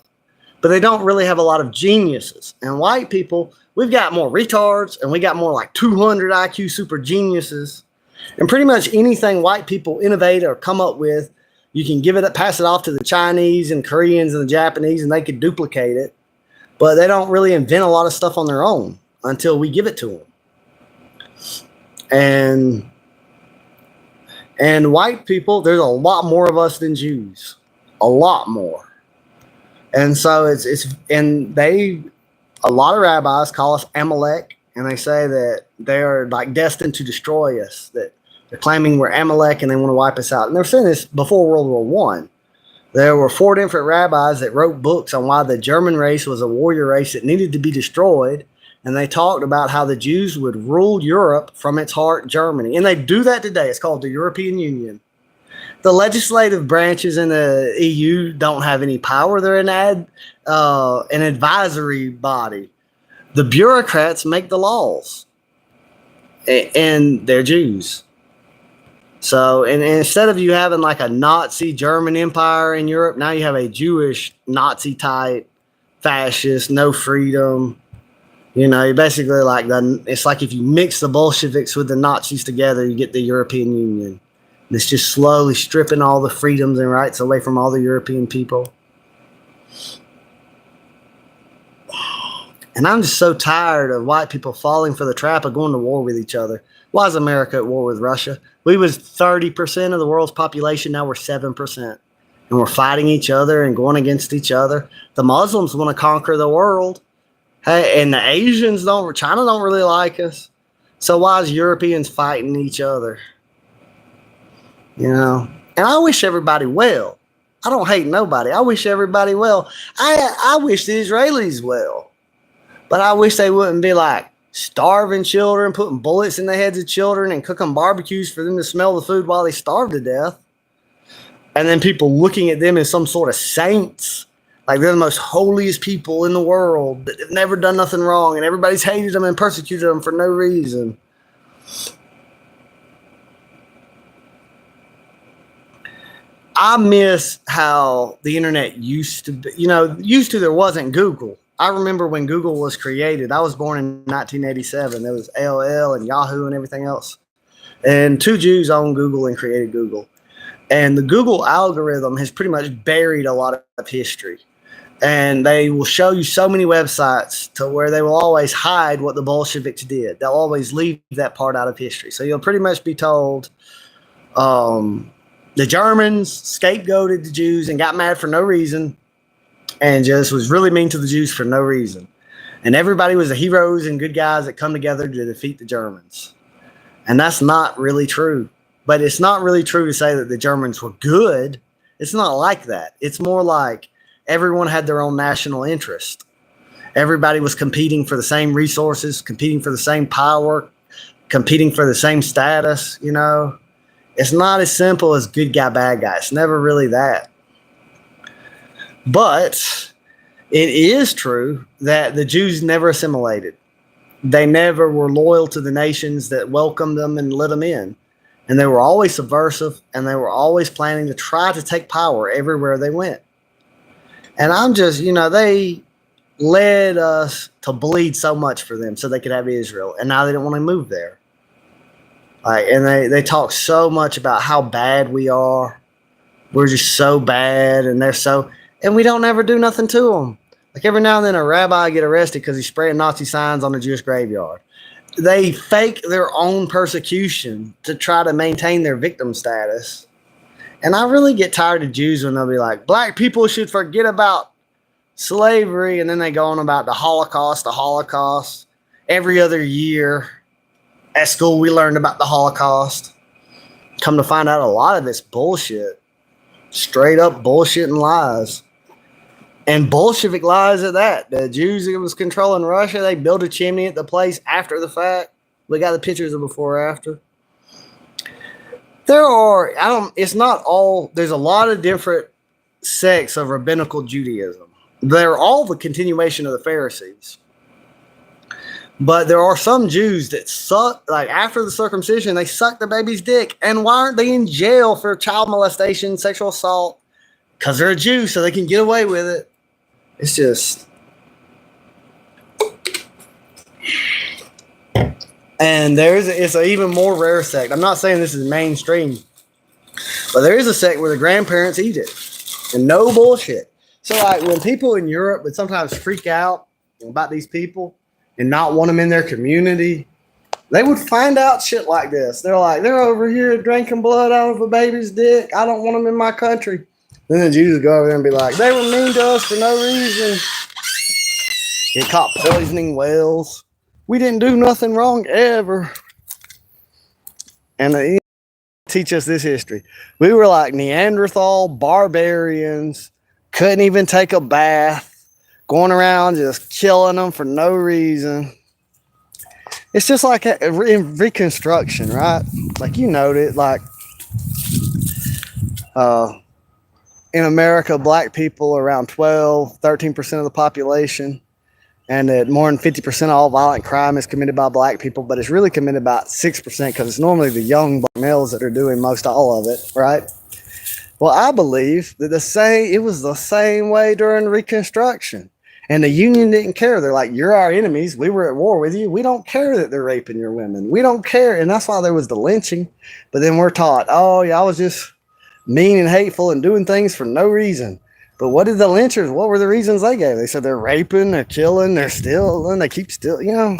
But they don't really have a lot of geniuses. And white people, we've got more retards and we got more like 200 IQ super geniuses. And pretty much anything white people innovate or come up with, you can pass it off to the Chinese and Koreans and the Japanese, and they could duplicate it. But they don't really invent a lot of stuff on their own until we give it to them. And white people, there's a lot more of us than Jews, a lot more. And so a lot of rabbis call us Amalek, and they say that they are like destined to destroy us, that they're claiming we're Amalek and they want to wipe us out. And they're saying this before World War I. There were 4 different rabbis that wrote books on why the German race was a warrior race that needed to be destroyed. And they talked about how the Jews would rule Europe from its heart, Germany. And they do that today. It's called the European Union. The legislative branches in the EU don't have any power. They're an advisory body. The bureaucrats make the laws. And they're Jews. So, and instead of you having like a Nazi German empire in Europe, now you have a Jewish Nazi type, fascist, no freedom. You know, you basically like it's like if you mix the Bolsheviks with the Nazis together, you get the European Union. And it's just slowly stripping all the freedoms and rights away from all the European people. And I'm just so tired of white people falling for the trap of going to war with each other. Why is America at war with Russia? We was 30% of the world's population. Now we're 7%. And we're fighting each other and going against each other. The Muslims want to conquer the world. Hey, and the Asians China don't really like us. So why is Europeans fighting each other? You know, and I wish everybody well. I don't hate nobody. I wish everybody well. I wish the Israelis well. But I wish they wouldn't be like starving children, putting bullets in the heads of children and cooking barbecues for them to smell the food while they starve to death. And then people looking at them as some sort of saints. Like they're the most holiest people in the world that have never done nothing wrong. And everybody's hated them and persecuted them for no reason. I miss how the internet used to be. You know, there wasn't Google. I remember when Google was created. I was born in 1987. There was AOL and Yahoo and everything else. And 2 Jews owned Google and created Google. And the Google algorithm has pretty much buried a lot of history. And they will show you so many websites to where they will always hide what the Bolsheviks did. They'll always leave that part out of history. So you'll pretty much be told the Germans scapegoated the Jews and got mad for no reason. And just was really mean to the Jews for no reason. And everybody was the heroes and good guys that come together to defeat the Germans. And that's not really true. But it's not really true to say that the Germans were good. It's not like that. It's more like everyone had their own national interest. Everybody was competing for the same resources, competing for the same power, competing for the same status, you know. It's not as simple as good guy, bad guy. It's never really that. But it is true that the Jews never assimilated. They never were loyal to the nations that welcomed them and let them in. And they were always subversive, and they were always planning to try to take power everywhere they went. And I'm just, you know, they led us to bleed so much for them so they could have Israel. And now they don't want to move there. And they talk so much about how bad we are. We're just so bad, and we don't ever do nothing to them. Like every now and then a rabbi get arrested because he's spraying Nazi signs on a Jewish graveyard. They fake their own persecution to try to maintain their victim status. And I really get tired of Jews when they'll be like, black people should forget about slavery, and then they go on about the Holocaust. Every other year at school, we learned about the Holocaust. Come to find out, a lot of it's bullshit. Straight up bullshit and lies. And Bolshevik lies at that. The Jews that was controlling Russia, they built a chimney at the place after the fact. We got the pictures of before or after. It's not all, there's a lot of different sects of rabbinical Judaism. They're all the continuation of the Pharisees. But there are some Jews that suck, like after the circumcision, they suck the baby's dick. And why aren't they in jail for child molestation, sexual assault? Because they're a Jew, so they can get away with it. It's just. And it's an even more rare sect. I'm not saying this is mainstream, but there is a sect where the grandparents eat it. And no bullshit. So, like, when people in Europe would sometimes freak out about these people and not want them in their community, they would find out shit like this. They're like, they're over here drinking blood out of a baby's dick. I don't want them in my country. Then the Jews would go over there and be like, they were mean to us for no reason. Get caught poisoning whales. We didn't do nothing wrong ever. And they teach us this history. We were like Neanderthal barbarians, couldn't even take a bath, going around just killing them for no reason. It's just like in Reconstruction, right? Like, you noted, like, in America, black people are around 13% of the population, and that more than 50% of all violent crime is committed by black people, but it's really committed by 6% because it's normally the young black males that are doing most all of it, right? Well, I believe that it was the same way during Reconstruction. And the Union didn't care. They're like, you're our enemies. We were at war with you. We don't care that they're raping your women. We don't care. And that's why there was the lynching. But then we're taught, oh, y'all was just mean and hateful and doing things for no reason. But what did the lynchers, what were the reasons they gave? They said they're raping, they're killing, they're stealing, they keep stealing, you know.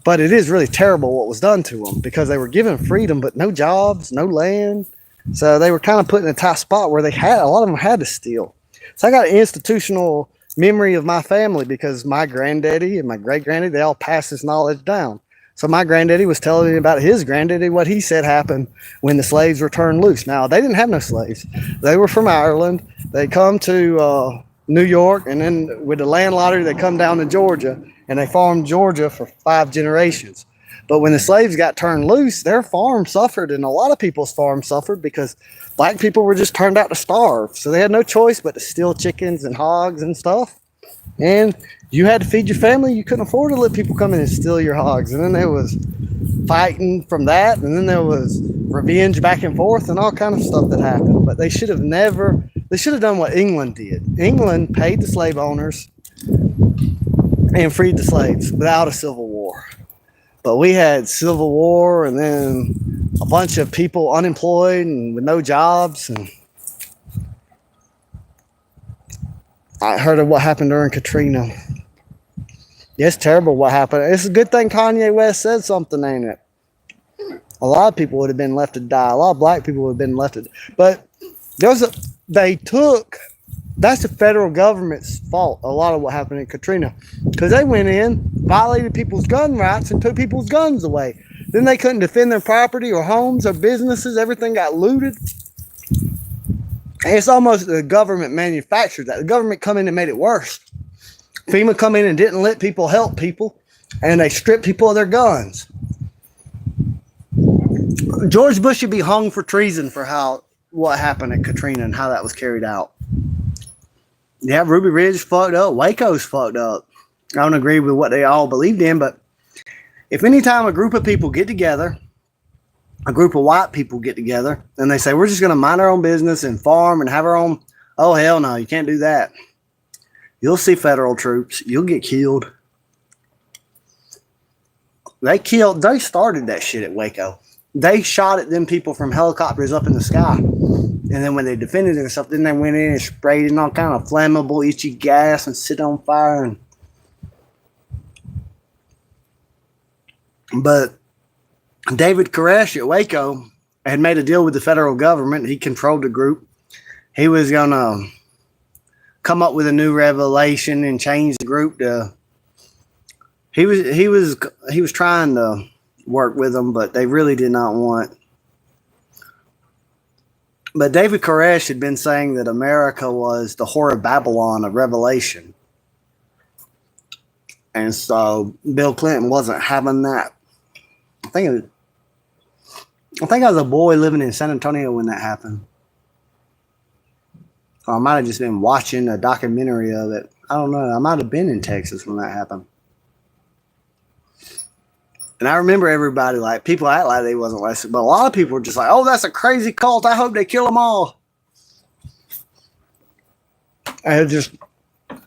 But it is really terrible what was done to them because they were given freedom, but no jobs, no land. So they were kind of put in a tough spot where a lot of them had to steal. So I got an institutional memory of my family because my granddaddy and my great-granddaddy, they all passed this knowledge down. So my granddaddy was telling me about his granddaddy, what he said happened when the slaves were turned loose. Now, they didn't have no slaves. They were from Ireland. They come to New York, and then with the land lottery, they come down to Georgia, and they farmed Georgia for 5 generations. But when the slaves got turned loose, their farm suffered, and a lot of people's farms suffered because black people were just turned out to starve. So they had no choice but to steal chickens and hogs and stuff. And you had to feed your family. You couldn't afford to let people come in and steal your hogs. And then there was fighting from that. And then there was revenge back and forth and all kind of stuff that happened. But they should have done what England did. England paid the slave owners and freed the slaves without a civil war. But we had civil war and then a bunch of people unemployed and with no jobs. And I heard of what happened during Katrina. Yeah, it's terrible what happened. It's a good thing Kanye West said something, ain't it? A lot of people would have been left to die. A lot of black people would have been left to die. But that's the federal government's fault, a lot of what happened in Katrina. Because they went in, violated people's gun rights, and took people's guns away. Then they couldn't defend their property or homes or businesses. Everything got looted. And it's almost the government manufactured that. The government come in and made it worse. FEMA come in and didn't let people help people, and they stripped people of their guns. George Bush should be hung for treason for what happened at Katrina and how that was carried out. Yeah, Ruby Ridge fucked up. Waco's fucked up. I don't agree with what they all believed in, but if anytime a group of people get together, a group of white people get together, and they say, we're just going to mind our own business and farm and have our own, oh, hell no, you can't do that. You'll see federal troops. You'll get killed. They started that shit at Waco. They shot at them people from helicopters up in the sky. And then when they defended themselves, then they went in and sprayed in all kind of flammable, itchy gas and set on fire. But David Koresh at Waco had made a deal with the federal government. He controlled the group. He was going to come up with a new revelation and change the group to. He was trying to work with them, but they really did not want. But David Koresh had been saying that America was the whore of Babylon of Revelation. And so Bill Clinton wasn't having that. I think I was a boy living in San Antonio when that happened. Or I might have just been watching a documentary of it. I don't know. I might have been in Texas when that happened. And I remember everybody, like, people act like they wasn't listening, but a lot of people were just like, oh, that's a crazy cult. I hope they kill them all. I was just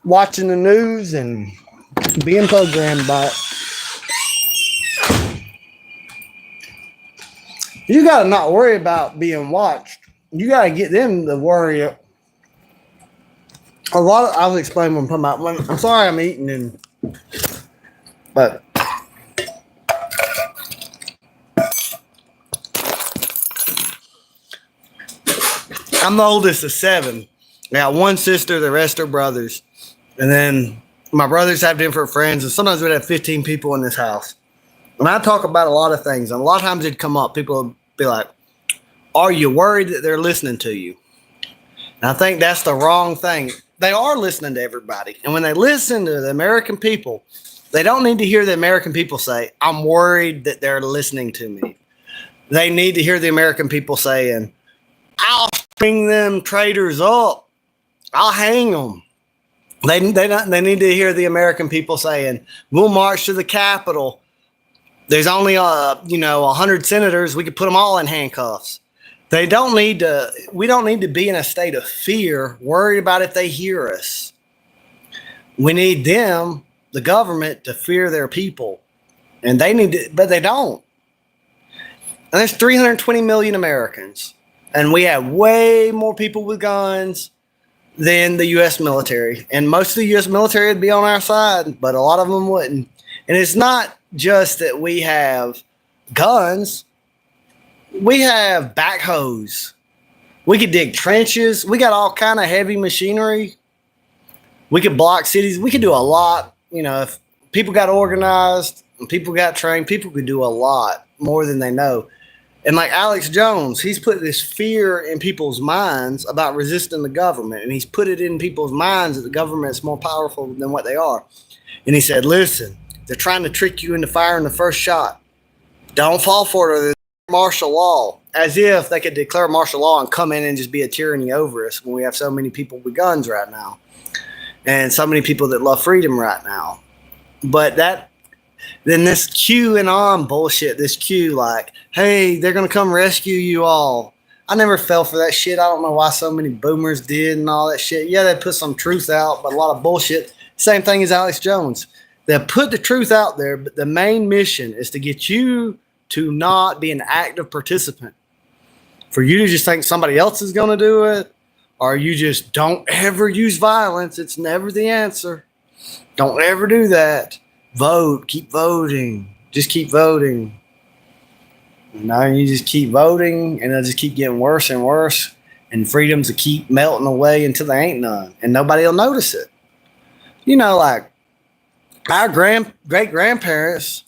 watching the news and being programmed by it. You got to not worry about being watched. You got to get them to worry. I'll explain what I'm talking about. I'm sorry I'm eating, but I'm the oldest of 7. I got one sister, the rest are brothers. And then my brothers have different friends, and sometimes we'd have 15 people in this house. And I talk about a lot of things, and a lot of times it'd come up. People would be like, are you worried that they're listening to you? And I think that's the wrong thing. They are listening to everybody. And when they listen to the American people, they don't need to hear the American people say, I'm worried that they're listening to me. They need to hear the American people saying, I'll bring them traitors up. I'll hang them. They need to hear the American people saying, we'll march to the Capitol. There's only 100 senators. We could put them all in handcuffs. We don't need to be in a state of fear, worried about if they hear us. We need them, the government, to fear their people. And they need to, but they don't. And there's 320 million Americans. And we have way more people with guns than the U.S. military. And most of the U.S. military would be on our side, but a lot of them wouldn't. And it's not just that we have guns. We have backhoes. We could dig trenches. We got all kind of heavy machinery. We could block cities. We could do a lot. If people got organized and people got trained, people could do a lot more than they know. And like Alex Jones, he's put this fear in people's minds about resisting the government. And he's put it in people's minds that the government's more powerful than what they are. And he said, listen, they're trying to trick you into firing the first shot. Don't fall for it, or there's martial law. As if they could declare martial law and come in and just be a tyranny over us when we have so many people with guns right now. And so many people that love freedom right now. But then this QAnon bullshit, this Q, like, hey, they're going to come rescue you all. I never fell for that shit. I don't know why so many boomers did and all that shit. Yeah, they put some truth out, but a lot of bullshit. Same thing as Alex Jones. They put the truth out there, but the main mission is to get you to not be an active participant. For you to just think somebody else is going to do it, or you just don't ever use violence. It's never the answer. Don't ever do that. Vote. Keep voting. Just keep voting. You just keep voting, and it'll just keep getting worse and worse, and freedoms will keep melting away until there ain't none, and nobody will notice it. Like our great-grandparents,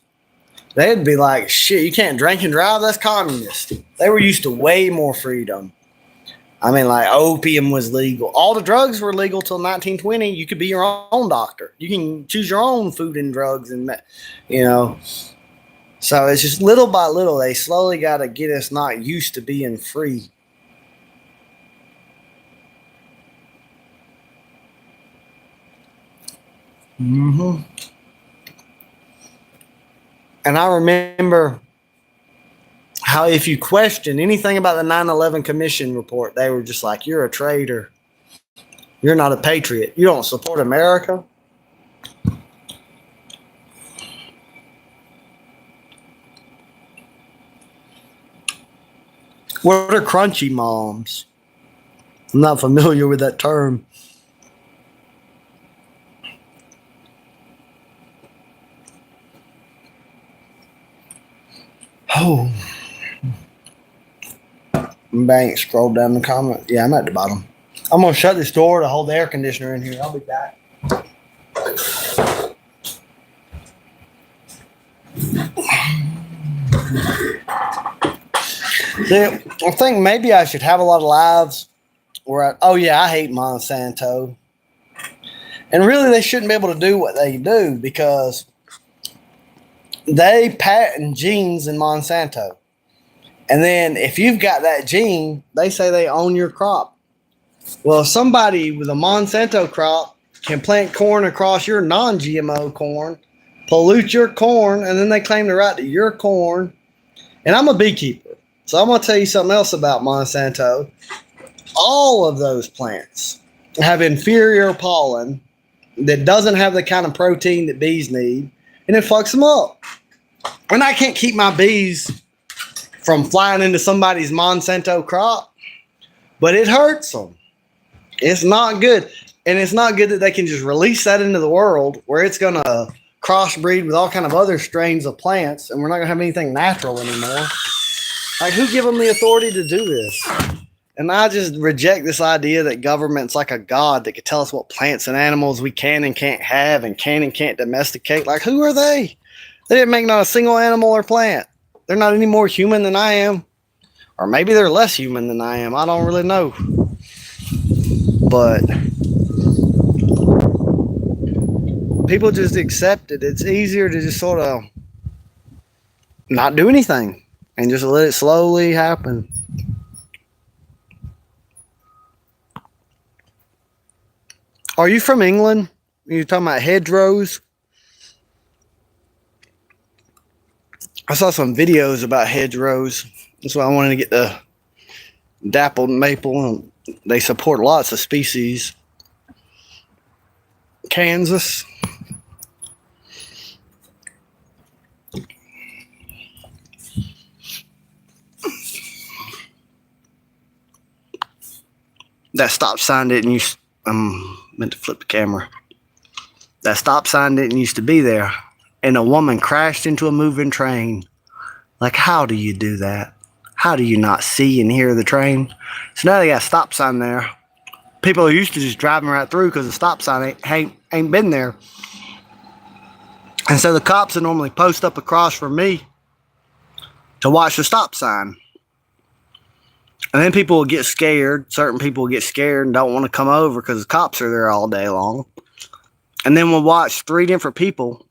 they'd be like, shit, you can't drink and drive? That's communist. They were used to way more freedom. I mean, like, opium was legal. All the drugs were legal till 1920. You could be your own doctor. You can choose your own food and drugs, and So it's just little by little, they slowly got to get us not used to being free. And I remember how if you question anything about the 9/11 Commission report, they were just like, you're a traitor. You're not a patriot. You don't support America. What are crunchy moms? I'm not familiar with that term. Oh. Bank, scroll down the comment. Yeah, I'm at the bottom. I'm gonna shut this door to hold the air conditioner in here. I'll be back. I think maybe I should have a lot of lives where I hate Monsanto. And really they shouldn't be able to do what they do because they patent genes in Monsanto. And then if you've got that gene, they say they own your crop. Well, if somebody with a Monsanto crop can plant corn across your non-GMO corn, pollute your corn, and then they claim the right to your corn. And I'm a beekeeper, so I'm going to tell you something else about Monsanto. All of those plants have inferior pollen that doesn't have the kind of protein that bees need, and it fucks them up. And I can't keep my bees from flying into somebody's Monsanto crop, but it hurts them. It's not good. And it's not good that they can just release that into the world where it's going to crossbreed with all kind of other strains of plants, and we're not going to have anything natural anymore. Like, who give them the authority to do this? And I just reject this idea that government's like a god that could tell us what plants and animals we can and can't have and can and can't domesticate. Like, who are they? They didn't make not a single animal or plant. They're not any more human than I am. Or maybe they're less human than I am. I don't really know. But people just accept it. It's easier to just sort of not do anything and just let it slowly happen. Are you from England? You're talking about hedgerows? I saw some videos about hedgerows. That's why I wanted to get the dappled maple. They support lots of species. Kansas. That stop sign didn't use. Meant to flip the camera. That stop sign didn't used to be there, and a woman crashed into a moving train. Like, how do you do that? How do you not see and hear the train? So now they got a stop sign there. People are used to just driving right through because the stop sign ain't been there. And so the cops will normally post up across from me to watch the stop sign. And then people will get scared. Certain people will get scared and don't want to come over because the cops are there all day long. And then we'll watch 3 different people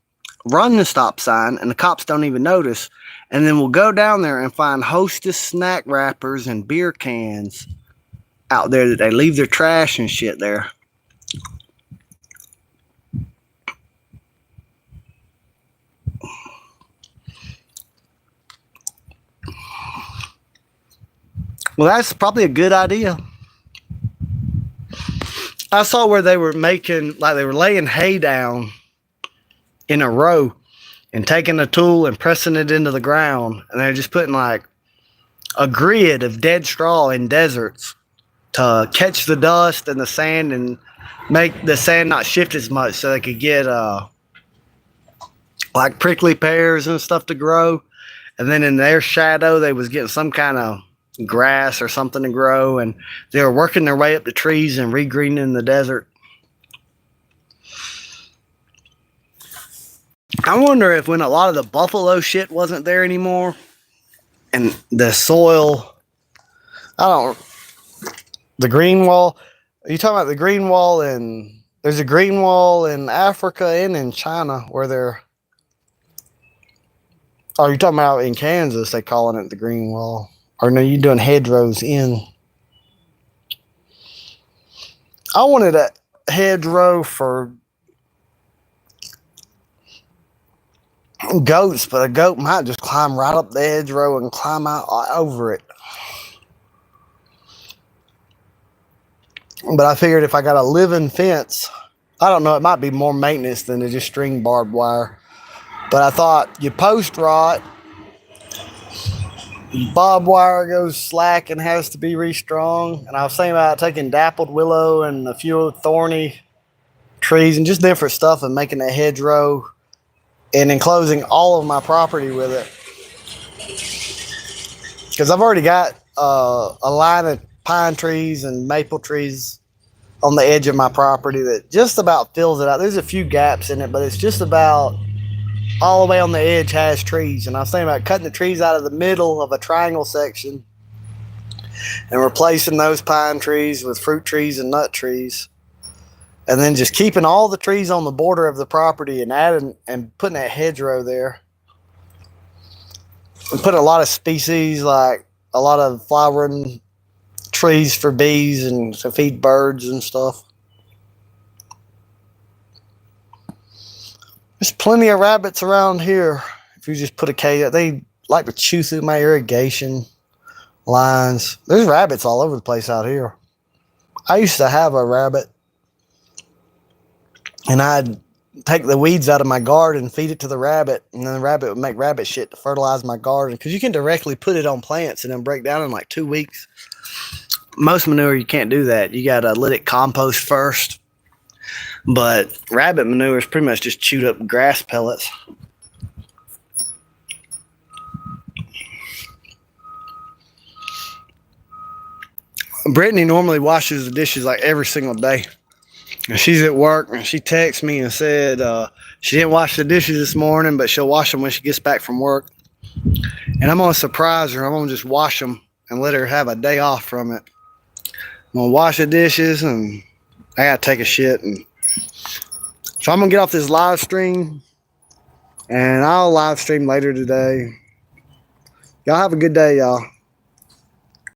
run the stop sign and the cops don't even notice. And then we'll go down there and find Hostess snack wrappers and beer cans out there that they leave their trash and shit there. Well, that's probably a good idea. I saw where they were making, like they were laying hay down in a row and taking a tool and pressing it into the ground. And they're just putting like a grid of dead straw in deserts to catch the dust and the sand and make the sand not shift as much so they could get like prickly pears and stuff to grow. And then in their shadow, they was getting some kind of grass or something to grow, and they were working their way up the trees and regreening the desert. I wonder if when a lot of the buffalo shit wasn't there anymore and the soil, the green wall, are you talking about the green wall? And there's a green wall in Africa and in China where they're, oh, you're talking about in Kansas, they calling it the green wall. Or no, you're doing hedgerows in. I wanted a hedgerow for goats, but a goat might just climb right up the hedgerow and climb out over it. But I figured if I got a living fence, I don't know, it might be more maintenance than to just string barbed wire. But I thought you post rot, barbed wire goes slack and has to be restrung. And I was thinking about taking dappled willow and a few thorny trees and just different stuff and making a hedgerow and enclosing all of my property with it. Because I've already got a line of pine trees and maple trees on the edge of my property that just about fills it out. There's a few gaps in it, but it's just about all the way on the edge has trees. And I was thinking about cutting the trees out of the middle of a triangle section and replacing those pine trees with fruit trees and nut trees. And then just keeping all the trees on the border of the property and adding and putting that hedgerow there. And put a lot of species, like a lot of flowering trees for bees and to feed birds and stuff. There's plenty of rabbits around here. If you just put a cage, they like to chew through my irrigation lines. There's rabbits all over the place out here. I used to have a rabbit, and I'd take the weeds out of my garden, feed it to the rabbit, and then the rabbit would make rabbit shit to fertilize my garden, because you can directly put it on plants and then break down in like 2 weeks. Most manure, you can't do that. You got to let it compost first. But rabbit manure is pretty much just chewed up grass pellets. Brittany normally washes the dishes like every single day. And she's at work and she texted me and said she didn't wash the dishes this morning, but she'll wash them when she gets back from work. And I'm going to surprise her. I'm going to just wash them and let her have a day off from it. I'm going to wash the dishes and I got to take a shit. And so I'm going to get off this live stream and I'll live stream later today. Y'all have a good day, y'all.